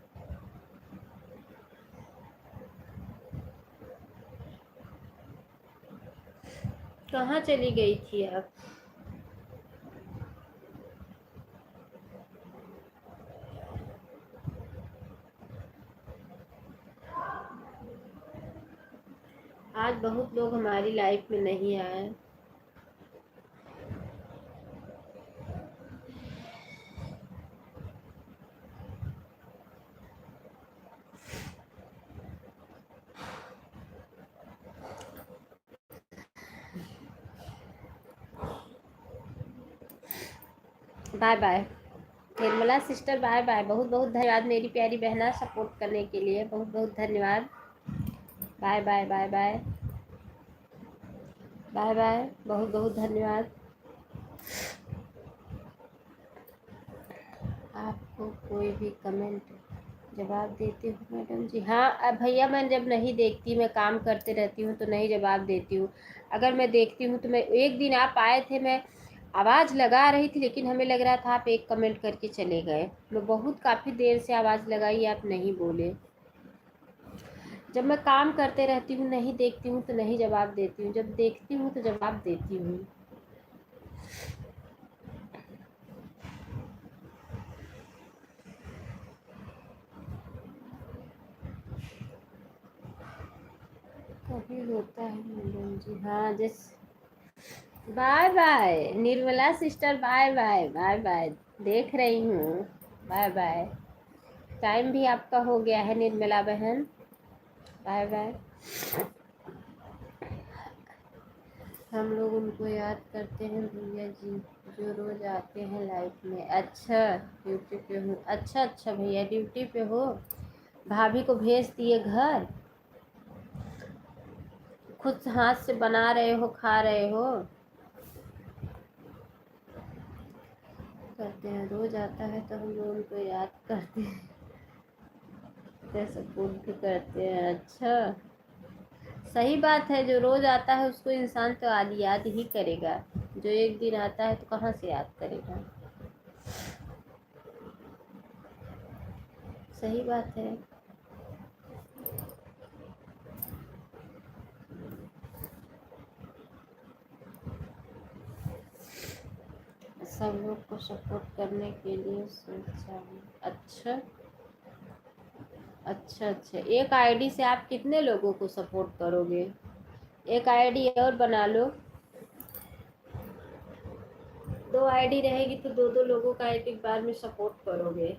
कहाँ चली गई थी आप। आज बहुत लोग हमारी लाइफ में नहीं आए। Bye bye Nirmala sister, bye bye. बहुत बहुत धन्यवाद मेरी प्यारी बहना सपोर्ट करने के लिए, बहुत बहुत धन्यवाद। Bye bye bye bye bye bye, बहुत बहुत धन्यवाद। आपको कोई भी कमेंट जवाब देती हूँ मैडम जी? हाँ अब भैया, मैं जब नहीं देखती, मैं काम करते रहती हूँ तो नहीं जवाब देती हूँ। अगर मैं देखती हूँ तो मैं, एक दिन आप आए थे, मैं आवाज़ लगा रही थी लेकिन हमें लग रहा था आप एक कमेंट करके चले गए। मैं बहुत काफ़ी देर से आवाज़ लगाई, आप नहीं बोले। जब मैं काम करते रहती हूँ, नहीं देखती हूँ तो नहीं जवाब देती हूँ, जब देखती हूँ तो जवाब देती हूँ। कभी होता है मैडम जी। हाँ जिस bye bye Nirmala sister, bye bye bye bye, देख रही हूँ। बाय बाय, टाइम भी आपका हो गया है निर्मला बहन। Bye bye. हम लोग उनको याद करते हैं भैया जी, जो रोज़ आते हैं लाइफ में। अच्छा ड्यूटी पे हूँ। अच्छा अच्छा भैया ड्यूटी पे हो, भाभी को भेज दिए घर, खुद हाथ से बना रहे हो, खा रहे हो? करते हैं, रोज़ आता है तो हम लोग उनको याद करते हैं, सपोर्ट भी करते हैं। अच्छा सही बात है, जो रोज़ आता है उसको इंसान तो आदि याद ही करेगा, जो एक दिन आता है तो कहाँ से याद करेगा। सही बात है। सब लोग को सपोर्ट करने के लिए सोचा है। अच्छा अच्छा अच्छा, एक आईडी से आप कितने लोगों को सपोर्ट करोगे? एक आईडी और बना लो, 2 आईडी रहेगी तो 2 2 लोगों का एक एक बार में सपोर्ट करोगे।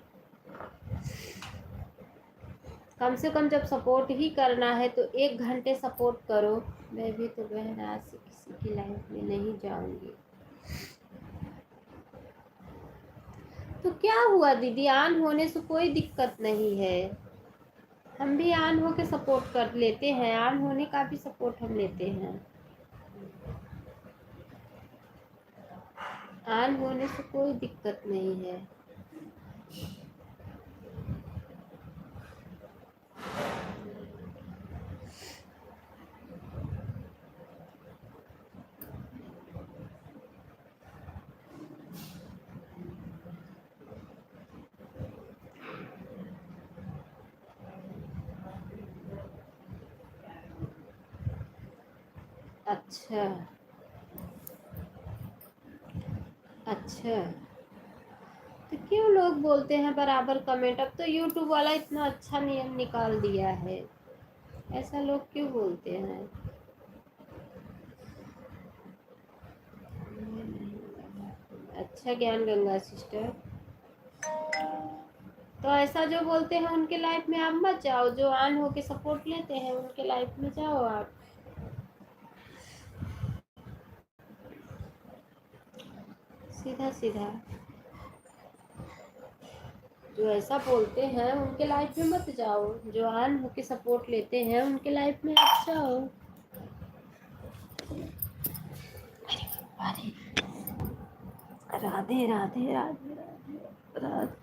कम से कम जब सपोर्ट ही करना है तो 1 घंटे सपोर्ट करो। मैं भी तो बहन आज से किसी की लाइफ में नहीं जाऊंगी। तो क्या हुआ दीदी, ऑन होने से कोई दिक्कत नहीं है, हम भी ऑन होके सपोर्ट कर लेते हैं, ऑन होने का भी सपोर्ट हम लेते हैं। ऑन होने से कोई दिक्कत नहीं है। अच्छा अच्छा, तो क्यों लोग बोलते हैं बराबर कमेंट? अब तो यूट्यूब वाला इतना अच्छा नियम निकाल दिया है, ऐसा लोग क्यों बोलते हैं? अच्छा ज्ञान गंगा सिस्टर, तो ऐसा जो बोलते हैं उनके लाइफ में आप मत जाओ, जो ऑन होके सपोर्ट लेते हैं उनके लाइफ में जाओ आप। सीधा सीधा जो ऐसा बोलते हैं उनके लाइफ में मत जाओ, जो ऑन होके सपोर्ट लेते हैं उनके लाइफ में आप जाओ। अरे राधे राधे राधे राधे राधे।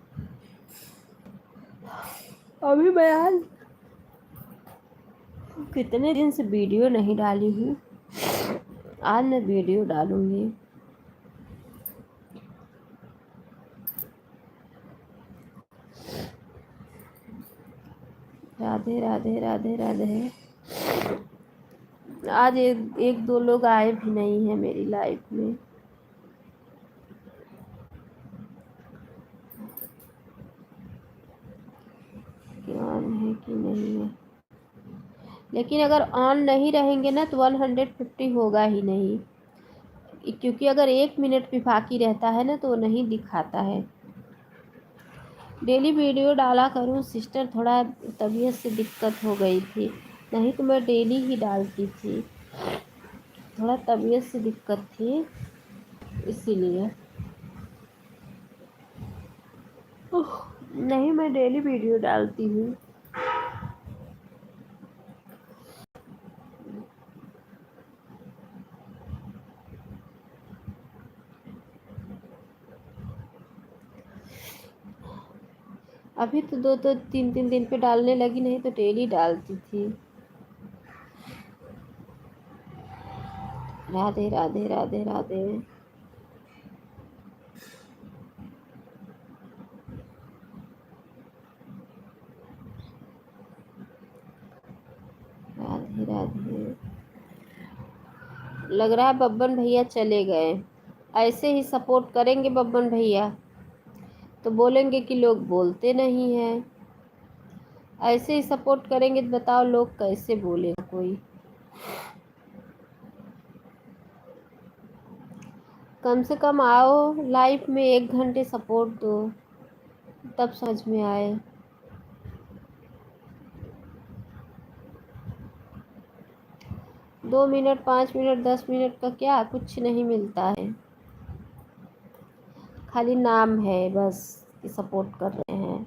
अभी मैं आज कितने दिन से वीडियो नहीं डाली हूँ, आज मैं वीडियो डालूंगी। राधे राधे राधे राधे। आज एक दो लोग आए भी नहीं है मेरी लाइफ में। ऑन है कि नहीं है, लेकिन अगर ऑन नहीं रहेंगे ना तो 150 होगा ही नहीं, क्योंकि अगर 1 मिनट भी बाकी रहता है ना तो वो नहीं दिखाता है। डेली वीडियो डाला करूँ सिस्टर, थोड़ा तबीयत से दिक्कत हो गई थी, नहीं तो मैं डेली ही डालती थी, थोड़ा तबीयत से दिक्कत थी इसीलिए। ओह, नहीं, मैं डेली वीडियो डालती हूँ। अभी तो 2 3 दिन पे डालने लगी, नहीं तो डेली डालती थी। राधे राधे राधे राधे। राधे राधे। लग रहा है बब्बन भैया चले गए। ऐसे ही सपोर्ट करेंगे बब्बन भैया तो बोलेंगे कि लोग बोलते नहीं हैं। ऐसे ही सपोर्ट करेंगे तो बताओ लोग कैसे बोलेगा कोई। कम से कम आओ लाइफ में 1 घंटे सपोर्ट दो, तब समझ में आए। 2 मिनट 5 मिनट 10 मिनट का क्या कुछ नहीं मिलता है, खाली नाम है बस कि सपोर्ट कर रहे हैं।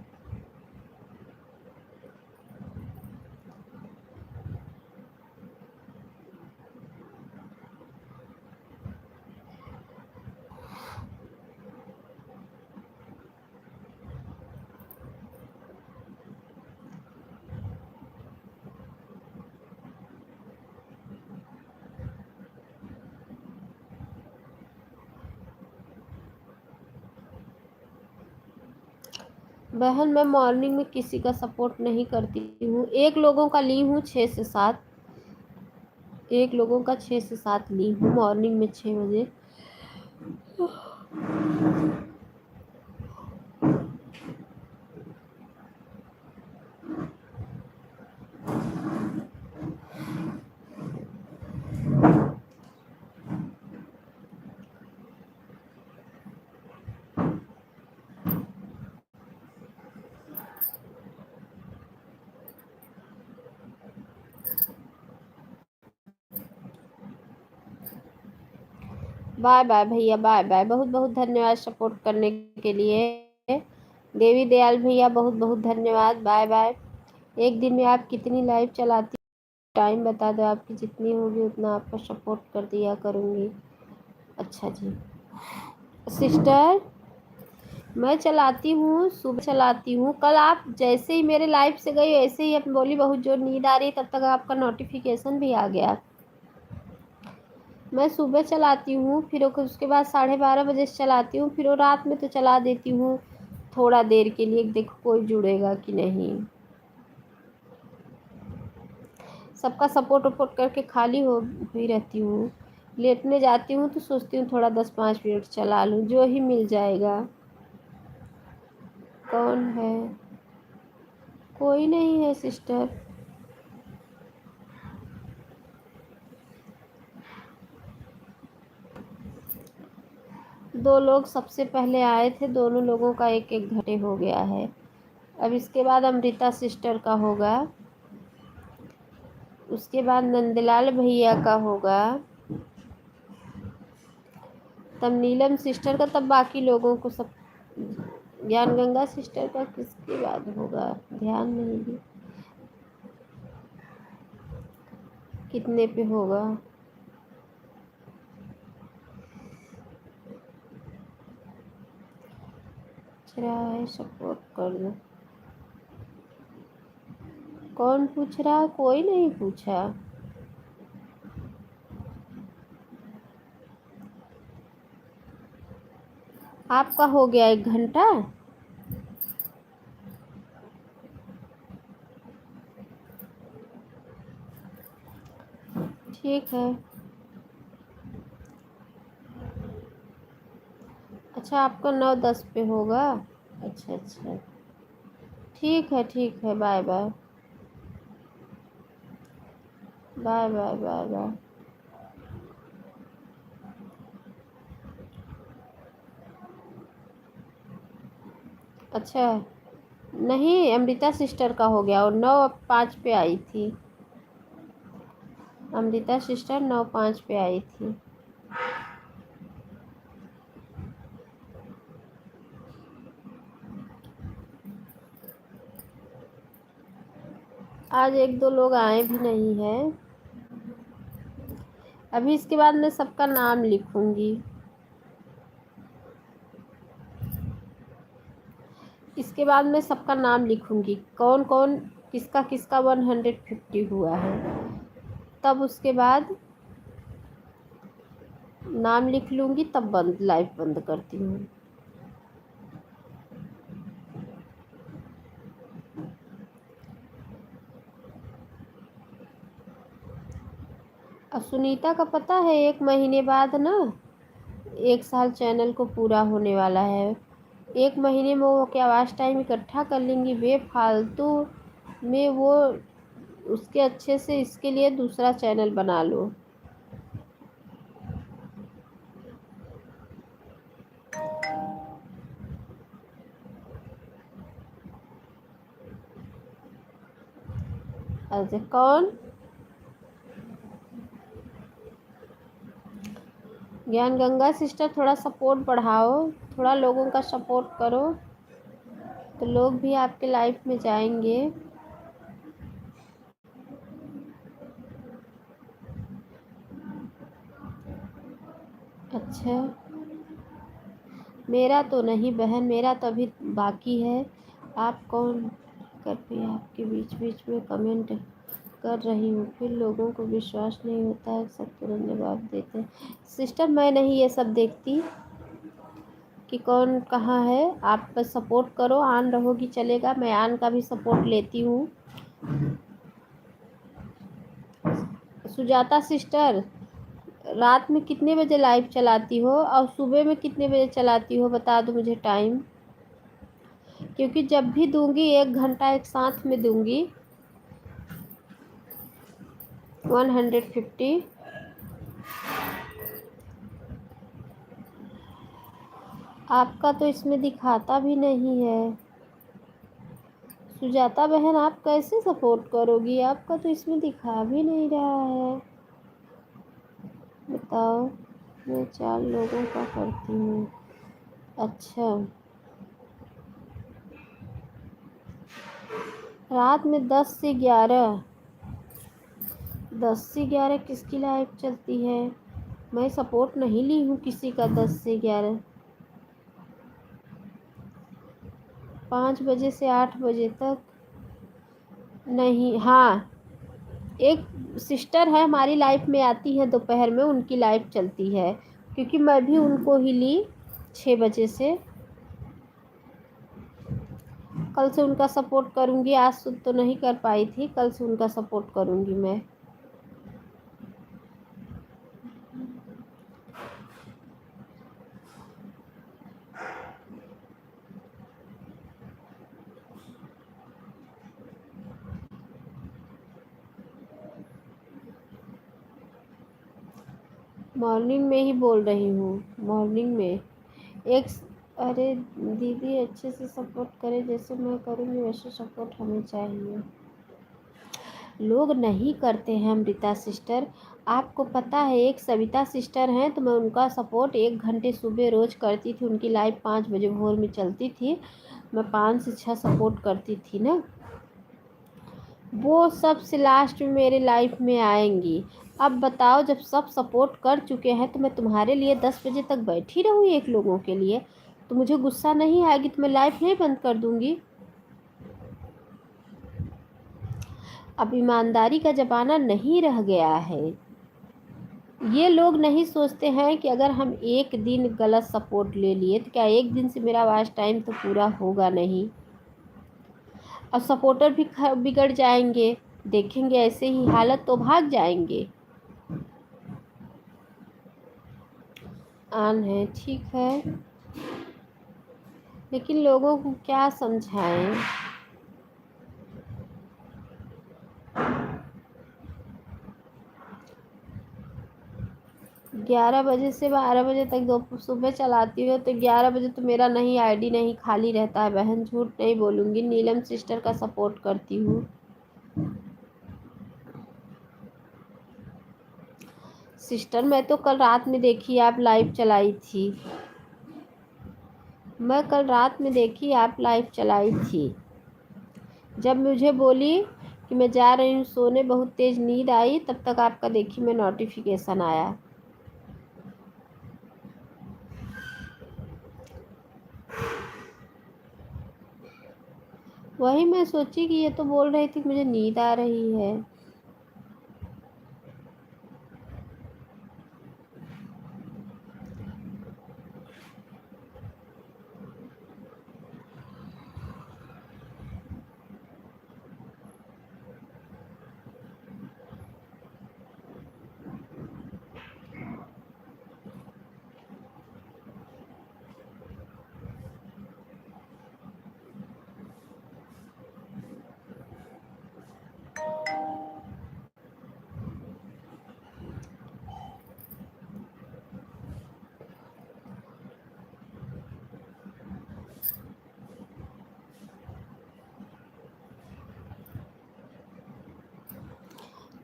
बहन मैं मॉर्निंग में किसी का सपोर्ट नहीं करती हूँ। एक लोगों का ली हूँ 6 से 7, एक लोगों का 6 से 7 ली हूँ मॉर्निंग में 6 बजे। बाय बाय भैया, बाय बाय। बहुत बहुत धन्यवाद सपोर्ट करने के लिए। देवी दयाल भैया बहुत बहुत धन्यवाद। Bye bye. एक दिन में आप कितनी लाइव चलाती, टाइम बता दो, आपकी जितनी होगी उतना आपको सपोर्ट कर दिया करूँगी। अच्छा जी सिस्टर, मैं चलाती हूँ, सुबह चलाती हूँ। कल आप जैसे ही मेरे लाइव से गई वैसे ही अपनी बोली बहुत जो नींद आ रही, तब तक आपका नोटिफिकेशन भी आ गया। मैं सुबह चलाती हूँ, फिर उसके बाद 12:30 बजे से चलाती हूँ, फिर वो रात में तो चला देती हूँ थोड़ा देर के लिए, देखो कोई जुड़ेगा कि नहीं। सबका सपोर्ट वपोर्ट करके खाली हो ही रहती हूँ। लेटने जाती हूँ तो सोचती हूँ थोड़ा 10 5 मिनट चला लूँ, जो ही मिल जाएगा। कौन है? कोई नहीं है सिस्टर। 2 लोग सबसे पहले आए थे, दोनों लोगों का 1 1 घंटे हो गया है। अब इसके बाद अमृता सिस्टर का होगा, उसके बाद नंदलाल भैया का होगा, तब नीलम सिस्टर का, तब बाकी लोगों को सब। ज्ञान गंगा सिस्टर का किसके बाद होगा, ध्यान नहीं दी कितने पे होगा। रहा है सपोर्ट कर दो। कौन पूछ रहा है? कोई नहीं पूछा। आपका हो गया 1 घंटा। ठीक है। अच्छा आपका 9 10 पे होगा। अच्छा अच्छा ठीक है। Bye bye. Bye bye bye bye. अच्छा नहीं, अमृता सिस्टर का हो गया, और 9 5 पे आई थी। अमृता सिस्टर 9 5 पे आई थी। आज एक दो लोग आए भी नहीं हैं। अभी इसके बाद मैं सबका नाम लिखूंगी। इसके बाद मैं सबका नाम लिखूंगी, कौन कौन किसका किसका 150 हुआ है। तब उसके बाद नाम लिख लूँगी, तब बंद लाइव बंद करती हूँ। अब सुनीता का पता है 1 महीने बाद ना 1 साल चैनल को पूरा होने वाला है। 1 महीने में वो क्या वॉच टाइम इकट्ठा कर लेंगी बेफालतू में। वो उसके अच्छे से इसके लिए दूसरा चैनल बना लो। अच्छा कौन? ज्ञान गंगा सिस्टर, थोड़ा सपोर्ट बढ़ाओ, थोड़ा लोगों का सपोर्ट करो तो लोग भी आपके लाइफ में जाएंगे। अच्छा मेरा तो नहीं बहन, मेरा तो अभी बाकी है। आप कौन कर भी आपके बीच बीच में कमेंट कर रही हूँ, फिर लोगों को विश्वास नहीं होता है, सब तुरंत जवाब देते हैं। सिस्टर मैं नहीं ये सब देखती कि कौन कहाँ है। आप बस सपोर्ट करो, आन रहोगी चलेगा, मैं आन का भी सपोर्ट लेती हूँ। सुजाता सिस्टर, रात में कितने बजे लाइव चलाती हो और सुबह में कितने बजे चलाती हो, बता दो मुझे टाइम, क्योंकि जब भी दूंगी 1 घंटा एक साथ में दूंगी। 150। आपका तो इसमें दिखाता भी नहीं है। सुजाता बहन आप कैसे सपोर्ट करोगी, आपका तो इसमें दिखा भी नहीं रहा है। बताओ, मैं 4 लोगों का करती हूँ। अच्छा रात में 10 से 11, 10 से 11 किसकी लाइव चलती है? मैं सपोर्ट नहीं ली हूँ किसी का 10 से 11। 5 बजे से 8 बजे तक नहीं। हाँ एक सिस्टर है हमारी लाइफ में आती है दोपहर में, उनकी लाइफ चलती है, क्योंकि मैं भी उनको ही ली 6 बजे से। कल से उनका सपोर्ट करूँगी, आज तो नहीं कर पाई थी, कल से उनका सपोर्ट करूँगी मैं। मॉर्निंग में ही बोल रही हूँ, मॉर्निंग में। एक अरे दीदी अच्छे से सपोर्ट करे, जैसे मैं करूँगी वैसे सपोर्ट हमें चाहिए। लोग नहीं करते हैं अमृता सिस्टर, आपको पता है। एक सविता सिस्टर हैं तो मैं उनका सपोर्ट 1 घंटे सुबह रोज़ करती थी, उनकी लाइव 5 बजे भोर में चलती थी, मैं 5 से 6 सपोर्ट करती थी ना। वो सबसे लास्ट में मेरे लाइफ में आएंगी। अब बताओ, जब सब सपोर्ट कर चुके हैं तो मैं तुम्हारे लिए 10 बजे तक बैठी रहूँ एक लोगों के लिए, तो मुझे गुस्सा नहीं आएगी तो मैं लाइफ नहीं बंद कर दूँगी। अब ईमानदारी का ज़माना नहीं रह गया है। ये लोग नहीं सोचते हैं कि अगर हम एक दिन गलत सपोर्ट ले लिए तो क्या एक दिन से मेरा वॉच टाइम तो पूरा होगा नहीं। और सपोर्टर भी बिगड़ जाएंगे, देखेंगे ऐसे ही हालत तो भाग जाएंगे। आन है ठीक है, लेकिन लोगों को क्या समझाएं। 11 बजे से 12 बजे तक दो सुबह चलाती हो, तो 11 बजे तो मेरा नहीं आईडी नहीं खाली रहता है बहन, झूठ नहीं बोलूँगी। नीलम सिस्टर का सपोर्ट करती हूँ। सिस्टर मैं तो कल रात में देखी आप लाइव चलाई थी, मैं कल रात में देखी आप लाइव चलाई थी, जब मुझे बोली कि कि मैं जा रही हूँ सोने, बहुत तेज नींद आई, तब तक आपका देखिए मैं नोटिफिकेशन आया। वही मैं सोची कि ये तो बोल रही थी मुझे नींद आ रही है।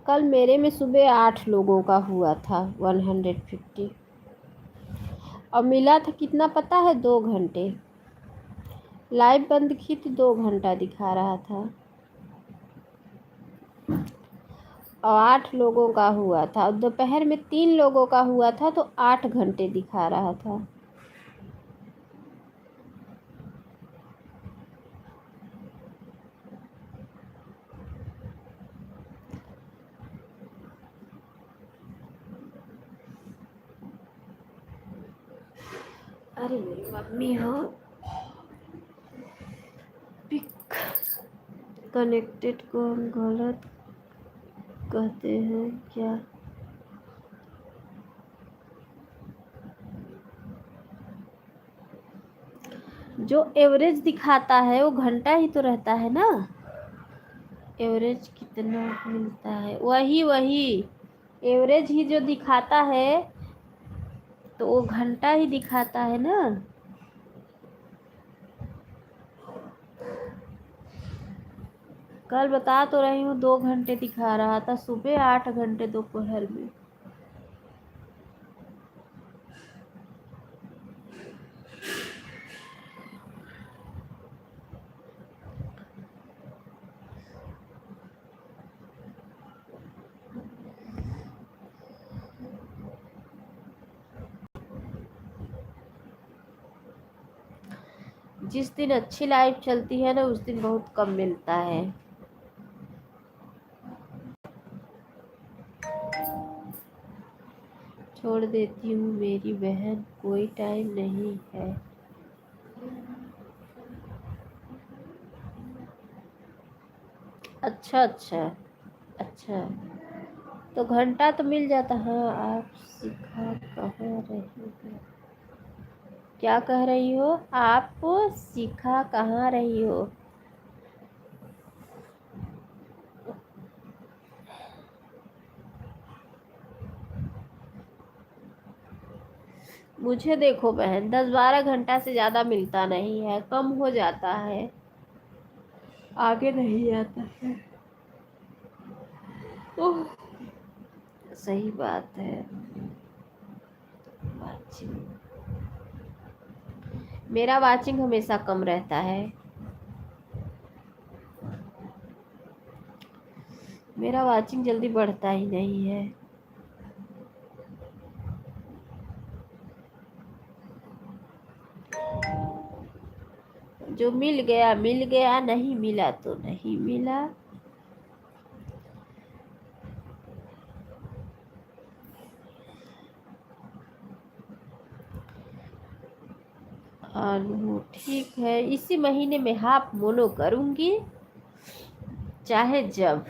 कल मेरे में सुबह 8 लोगों का हुआ था 150, और मिला था कितना पता है, 2 घंटे। लाइव बंद की तो 2 घंटा दिखा रहा था, और 8 लोगों का हुआ था, और दोपहर में 3 लोगों का हुआ था तो 8 घंटे दिखा रहा था। अरे मेरी मम्मी हो, पिक कनेक्टेड को हम गलत कहते हैं क्या? जो एवरेज दिखाता है वो घंटा ही तो रहता है ना। एवरेज कितना मिलता है, वही वही एवरेज ही जो दिखाता है तो वो घंटा ही दिखाता है ना। कल बता तो रही हूँ 2 घंटे दिखा रहा था, सुबह 8 घंटे दोपहर में। जिस दिन अच्छी लाइफ चलती है ना उस दिन बहुत कम मिलता है। छोड़ देती हूँ मेरी बहन, कोई टाइम नहीं है। अच्छा अच्छा अच्छा, तो घंटा तो मिल जाता। हाँ, आप सिखा कहाँ रही हो? क्या कह रही हो आप? सिखा कहाँ रही हो? मुझे देखो बहन, 10-12 घंटा से ज़्यादा मिलता नहीं है, कम हो जाता है, आगे नहीं आता है। ओह, सही बात है। वाचिंग, मेरा वाचिंग हमेशा कम रहता है। मेरा वाचिंग जल्दी बढ़ता ही नहीं है। जो मिल गया मिल गया, नहीं मिला तो नहीं मिला। ठीक है, इसी महीने में हाफ मोनो करूंगी, चाहे जब।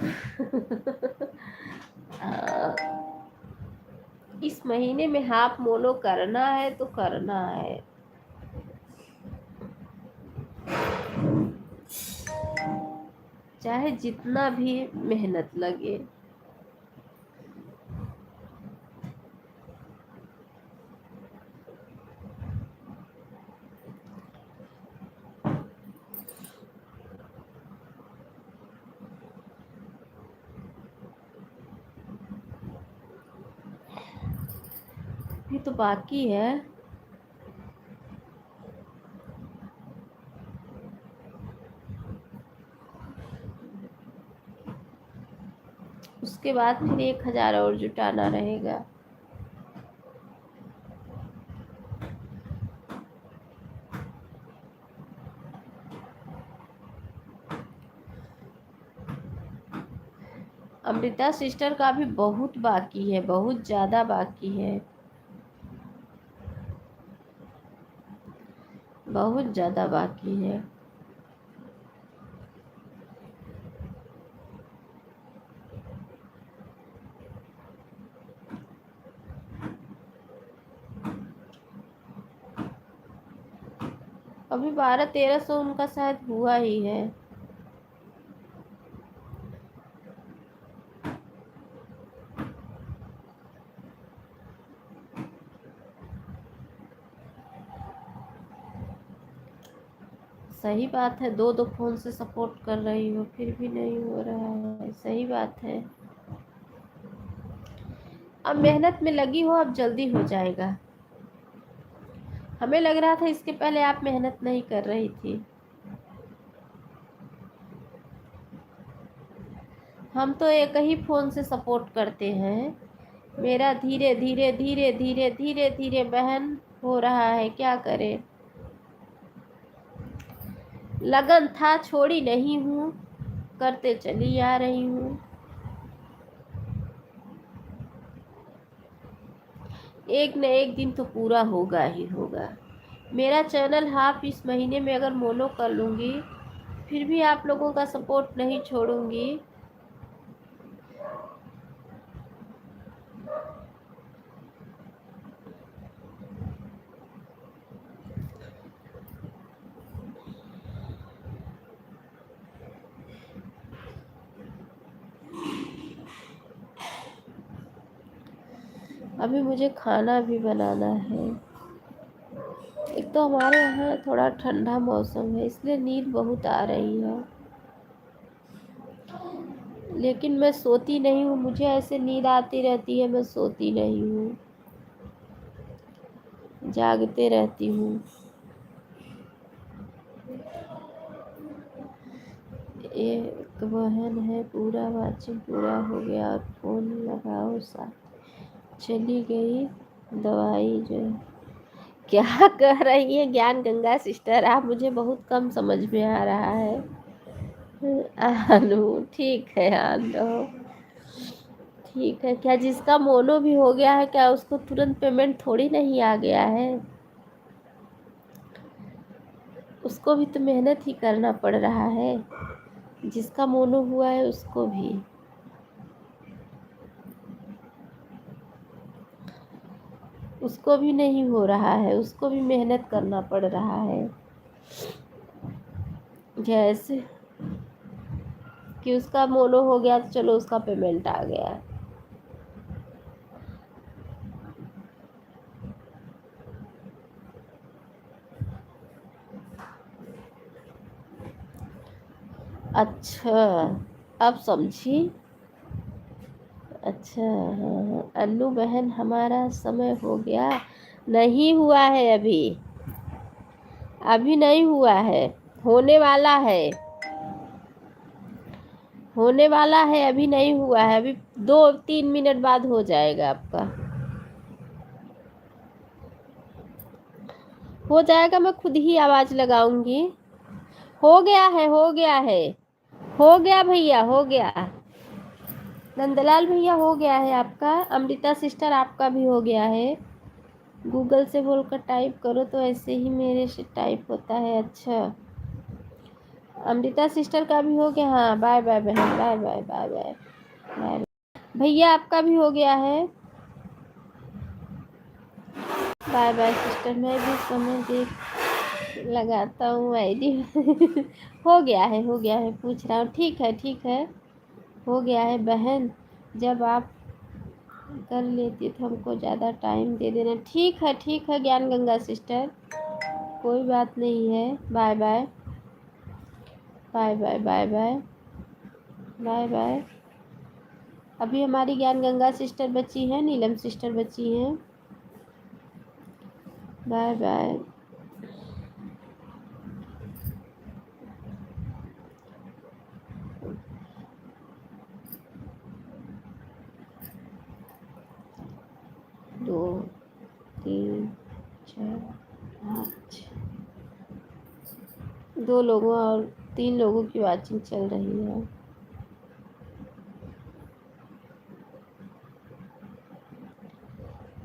इस महीने में हाफ मोनो करना है तो करना है। चाहे जितना भी मेहनत लगे। ये तो बाकी है। उसके बाद फिर 1,000 और जुटाना रहेगा। अमृता सिस्टर का भी बहुत बाकी है, बहुत ज़्यादा बाकी है, बहुत ज़्यादा बाकी है। अभी 1200-1300 उनका शायद हुआ ही है। सही बात है, दो दो फोन से सपोर्ट कर रही हो फिर भी नहीं हो रहा है, सही बात है। अब मेहनत में लगी हो, अब जल्दी हो जाएगा। हमें लग रहा था इसके पहले आप मेहनत नहीं कर रही थी। हम तो एक ही फोन से सपोर्ट करते हैं। मेरा धीरे धीरे धीरे धीरे धीरे धीरे बहन हो रहा है, क्या करें। लगन था, छोड़ी नहीं हूँ, करते चली आ रही हूँ। एक न एक दिन तो पूरा होगा ही होगा। मेरा चैनल हाफ इस महीने में अगर मोनो कर लूँगी, फिर भी आप लोगों का सपोर्ट नहीं छोड़ूंगी। अभी मुझे खाना भी बनाना है। एक तो हमारे यहाँ थोड़ा ठंडा मौसम है, इसलिए नींद बहुत आ रही है, लेकिन मैं सोती नहीं हूँ। मुझे ऐसे नींद आती रहती है, मैं सोती नहीं हूँ, जागते रहती हूँ। एक बहन है, पूरा वाचिंग पूरा हो गया और फोन लगाओ साथ चली गई दवाई जो है। क्या कह रही है ज्ञान गंगा सिस्टर आप? मुझे बहुत कम समझ में आ रहा है। आलू ठीक है, आलू ठीक है। क्या जिसका मोनो भी हो गया है, क्या उसको तुरंत पेमेंट थोड़ी नहीं आ गया है? उसको भी तो मेहनत ही करना पड़ रहा है। जिसका मोनो हुआ है उसको भी नहीं हो रहा है, उसको भी मेहनत करना पड़ रहा है। जैसे कि उसका मोनो हो गया तो चलो उसका पेमेंट आ गया। अच्छा, अब समझी। अच्छा हाँ, अन्नू बहन हमारा समय हो गया। नहीं हुआ है अभी, अभी नहीं हुआ है, होने वाला है, होने वाला है, अभी नहीं हुआ है। अभी 2-3 मिनट बाद हो जाएगा आपका, हो जाएगा। मैं खुद ही आवाज लगाऊंगी। हो गया है, हो गया है, हो गया भैया, हो गया। नंदलाल भैया हो गया है आपका। अमृता सिस्टर आपका भी हो गया है। गूगल से बोलकर टाइप करो तो ऐसे ही मेरे से टाइप होता है। अच्छा, अमृता सिस्टर का भी हो गया। हाँ, बाय बाय बहन, bye bye bye bye bye. भैया आपका भी हो गया है। बाय बाय सिस्टर, मैं भी समय देख लगाता हूँ आईडी। हो गया है, हो गया है, पूछ रहा हूँ। ठीक है, ठीक है, हो गया है बहन। जब आप कर लेती तो हमको ज़्यादा टाइम दे देना। ठीक है, ठीक है ज्ञान गंगा सिस्टर, कोई बात नहीं है। Bye bye bye bye bye bye bye bye. अभी हमारी ज्ञान गंगा सिस्टर बची हैं, नीलम सिस्टर बची हैं। Bye bye. 2 लोगों और 3 लोगों की वाचिंग चल रही है।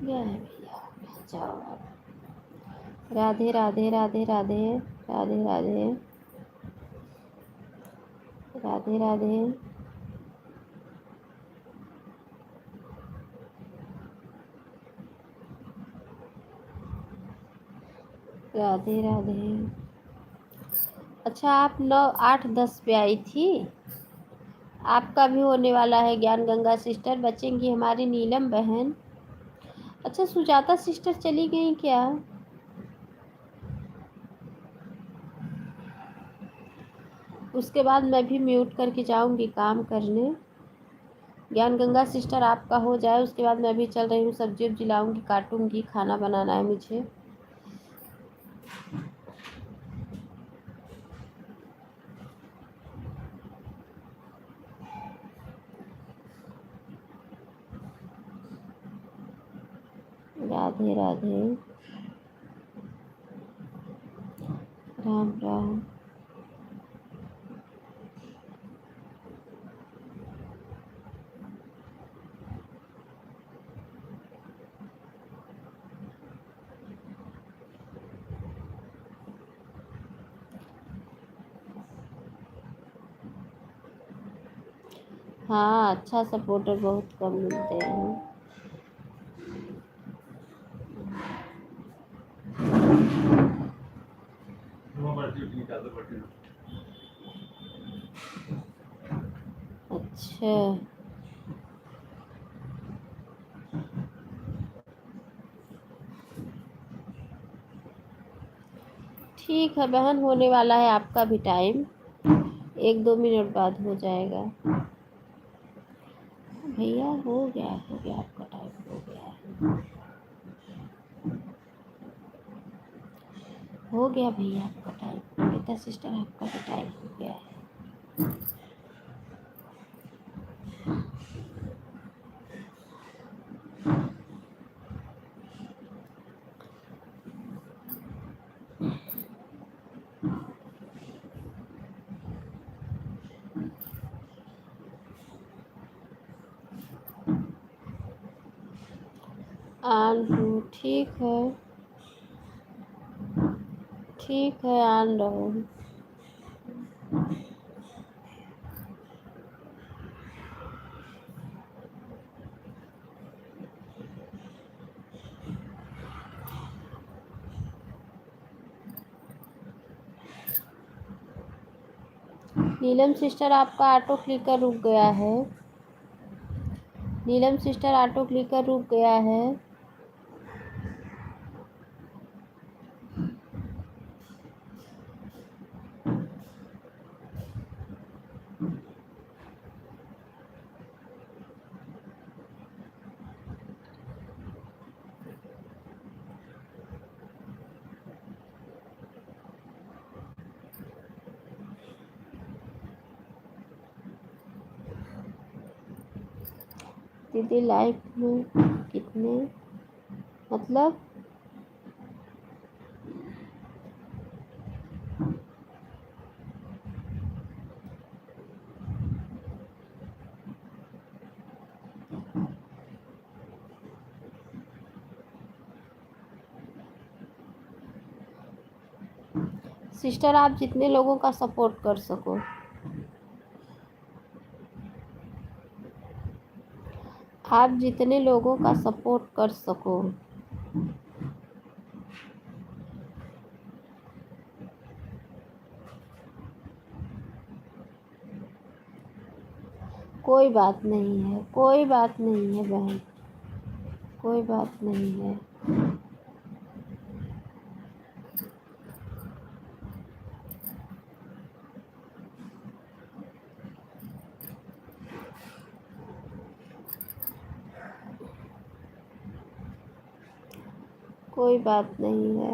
क्या है भैया, जाओ आप। राधे राधे राधे राधे राधे राधे राधे राधे। राधे राधे। अच्छा, आप 9 8 10 पे आई थी। आपका भी होने वाला है ज्ञान गंगा सिस्टर, बचेंगी हमारी नीलम बहन। अच्छा, सुजाता सिस्टर चली गई क्या? उसके बाद मैं भी म्यूट करके जाऊंगी काम करने। ज्ञान गंगा सिस्टर आपका हो जाए, उसके बाद मैं भी चल रही हूँ, सब्जी उब्जी लाऊंगी, काटूंगी, खाना बनाना है मुझे। राधे राधे। राम राम। हाँ, अच्छा सपोर्टर बहुत कम मिलते हैं। अच्छा, ठीक है बहन, होने वाला है आपका भी टाइम, 1-2 मिनट बाद हो जाएगा। भैया हो गया आपका टाइम, हो गया है। हो गया भैया आपका टाइम, बेटा सिस्टर आपका भी टाइम हो गया है। आन हूँ, ठीक है, ठीक है, आन रहो। नीलम सिस्टर आपका ऑटो क्लिकर रुक गया है। नीलम सिस्टर ऑटो क्लिकर रुक गया है। दीदी लाइफ में कितने, मतलब सिस्टर आप जितने लोगों का सपोर्ट कर सको, आप जितने लोगों का सपोर्ट कर सको। कोई बात नहीं है, कोई बात नहीं है बहन, कोई बात नहीं है। कोई बात नहीं है।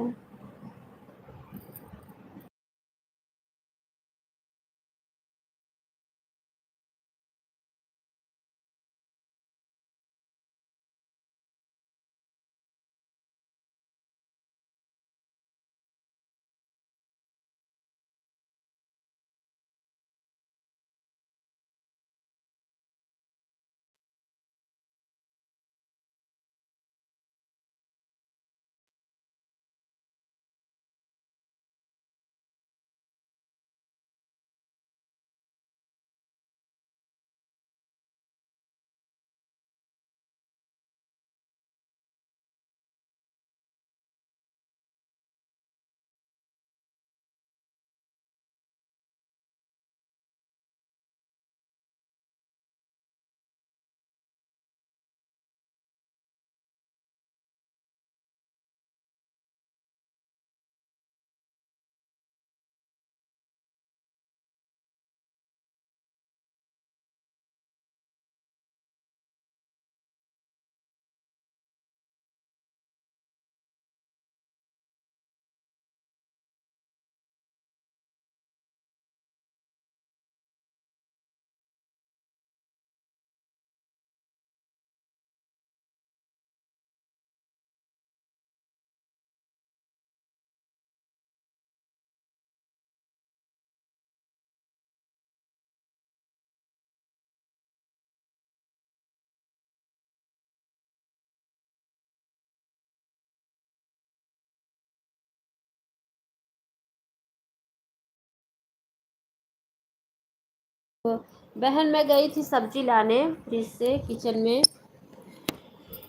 बहन मैं गई थी सब्जी लाने फ्रिज से किचन में।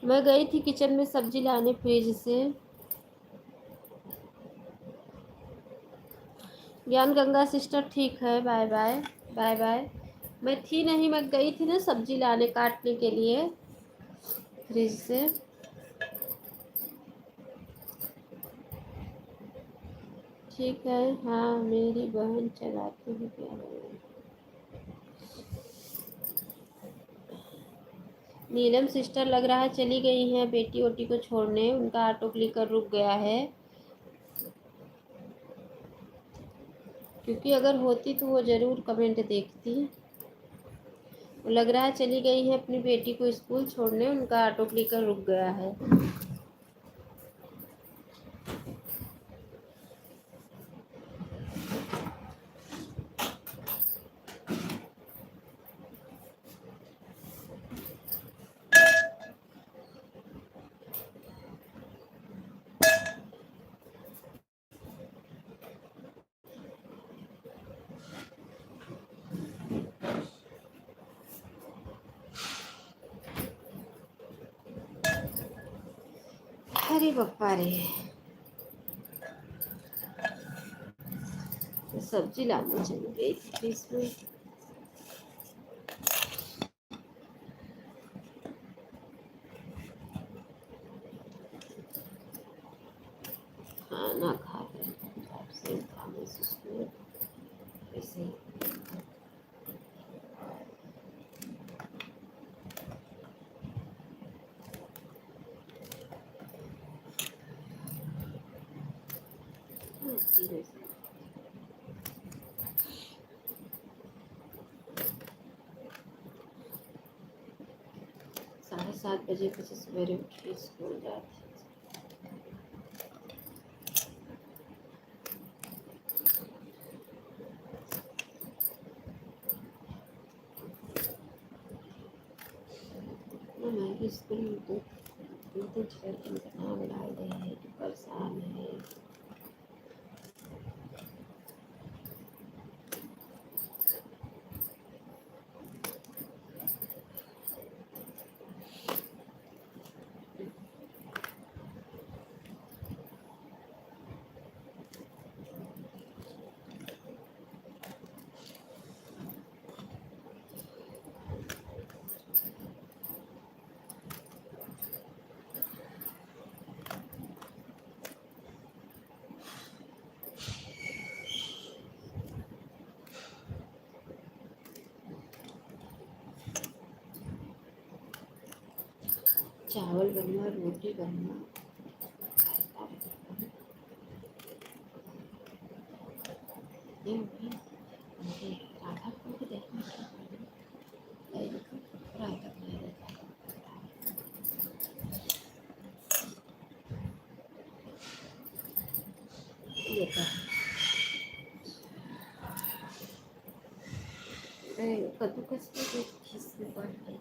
मैं गई थी किचन में सब्जी लाने फ्रिज से। ज्ञान गंगा सिस्टर ठीक है, बाय बाय। Bye bye. मैं थी नहीं, मैं गई थी ना सब्जी लाने काटने के लिए फ्रिज से। ठीक है। हाँ मेरी बहन चलाती है क्या। नीलम सिस्टर लग रहा है चली गई हैं बेटी ओटी को छोड़ने, उनका ऑटो क्लिकर रुक गया है। क्योंकि अगर होती तो वो ज़रूर कमेंट देखती। वो लग रहा है चली गई है अपनी बेटी को स्कूल छोड़ने, उनका ऑटो क्लिकर रुक गया है। अरे बप्पा रे, सब्जी लाने चली गई थी इसमें। खाना खा रहे आपसे खाने से ऐसे ही। साढ़े 7 बजे से सवेरे उठ के स्कूल जाती। मैं स्कूल में तो लड़कियों का नाम डाल रहे हैं कि परेशान है। चावल बनना, रोटी बनना, ये भी मुझे राधा को भी देखना राधा को ये कद्दूकस में खींचने पड़ गई।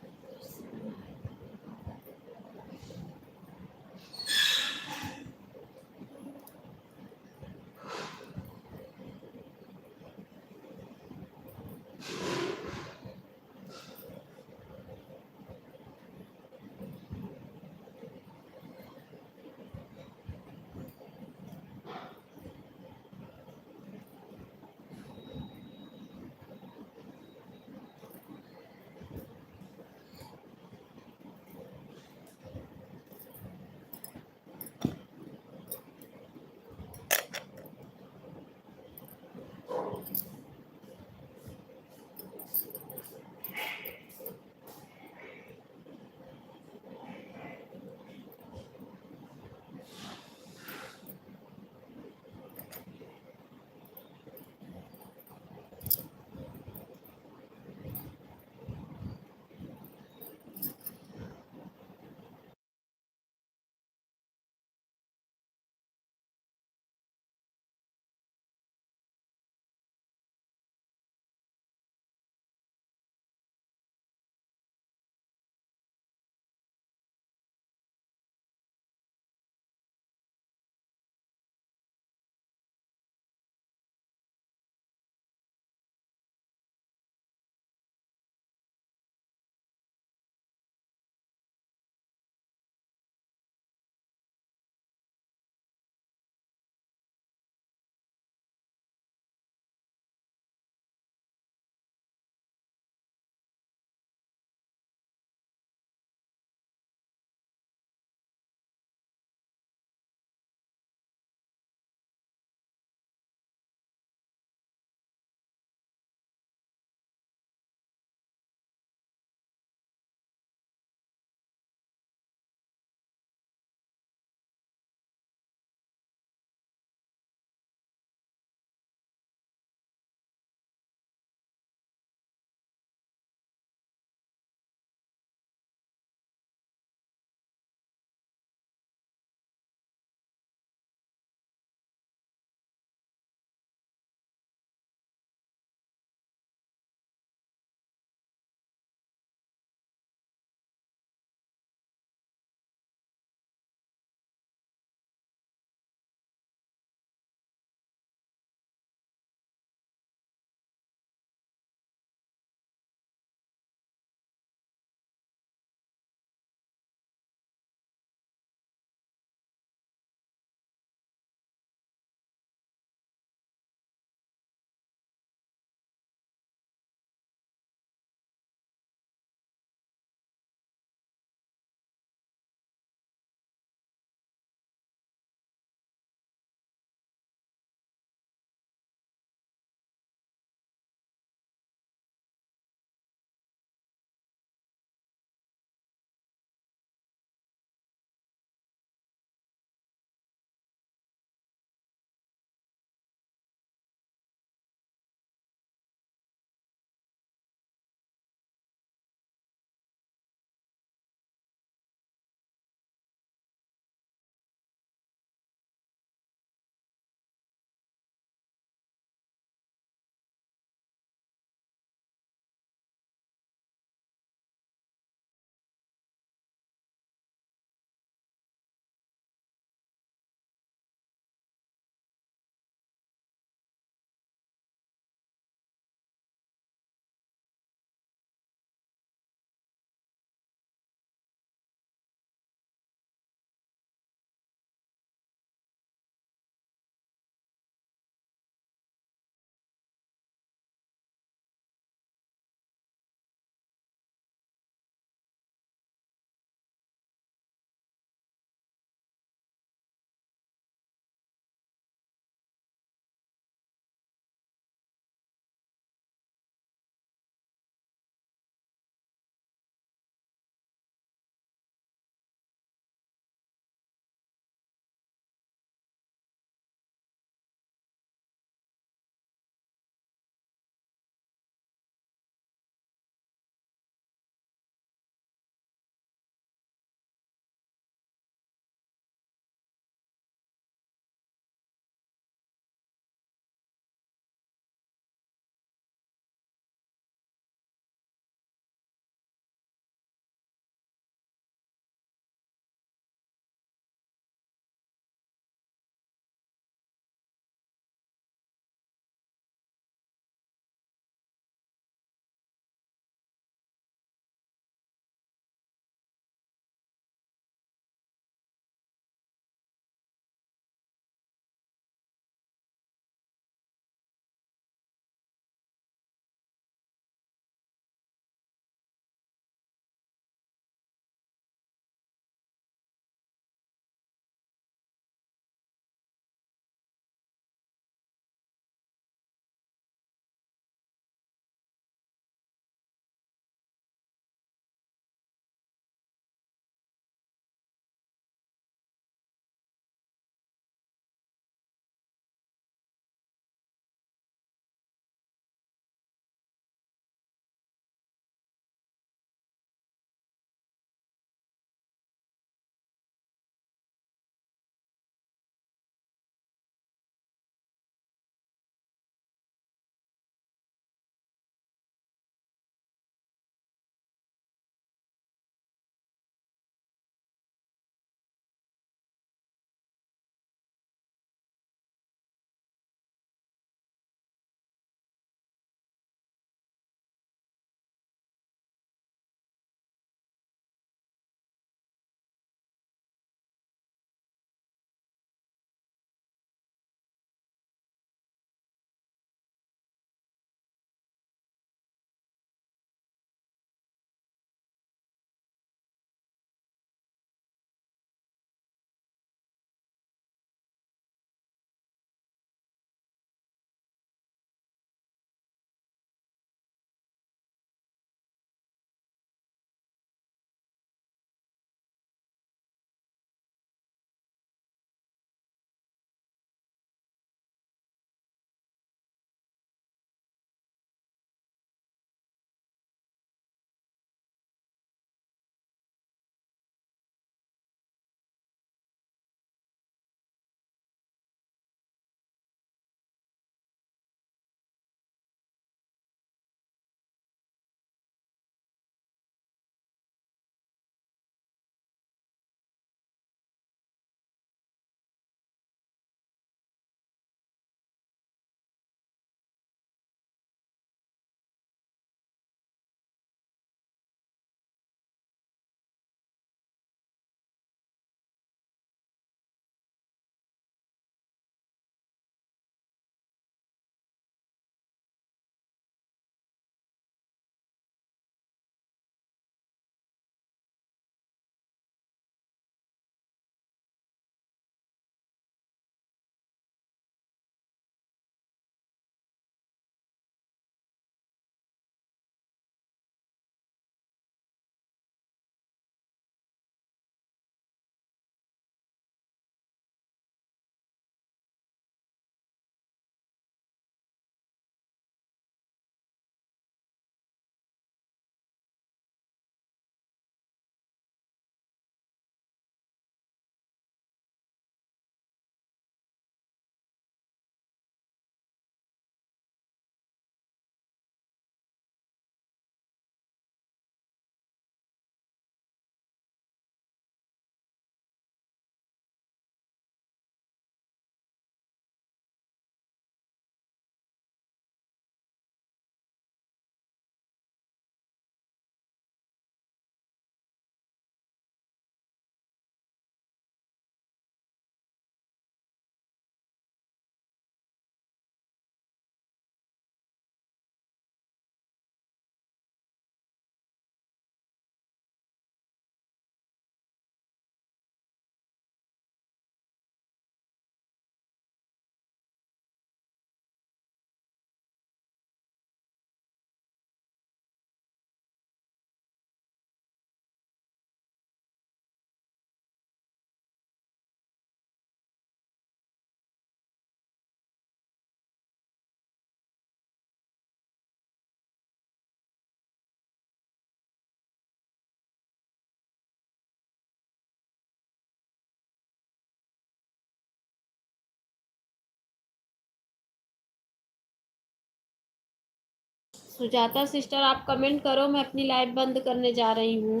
सुजाता सिस्टर आप कमेंट करो, मैं अपनी लाइव बंद करने जा रही हूँ।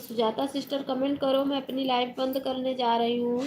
सुजाता सिस्टर कमेंट करो, मैं अपनी लाइव बंद करने जा रही हूँ।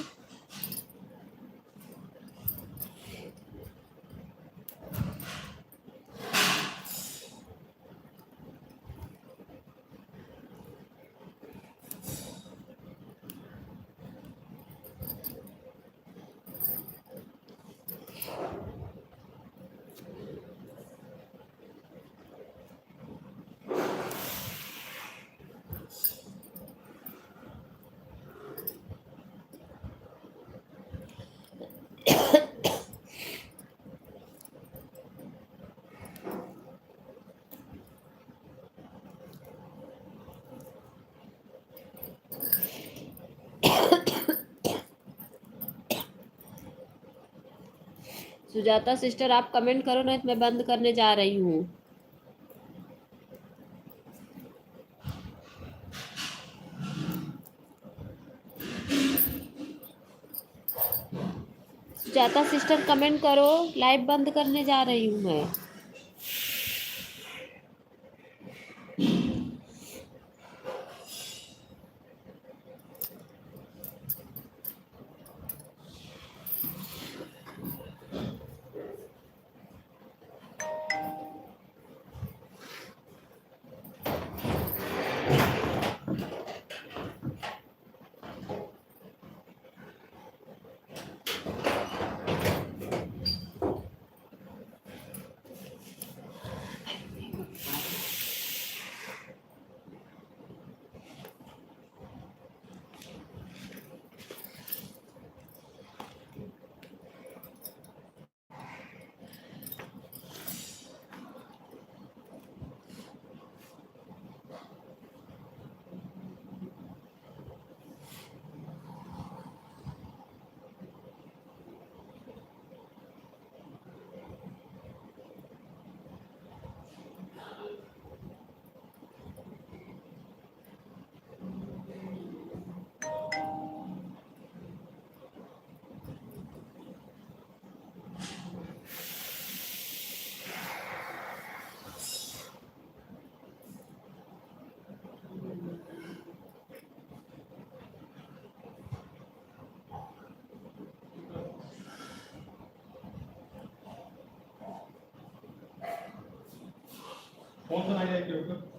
सुजाता सिस्टर आप कमेंट करो, नहीं तो मैं बंद करने जा रही हूँ। सुजाता सिस्टर कमेंट करो, लाइव बंद करने जा रही हूँ मैं। कौन सा नाइट के ऊपर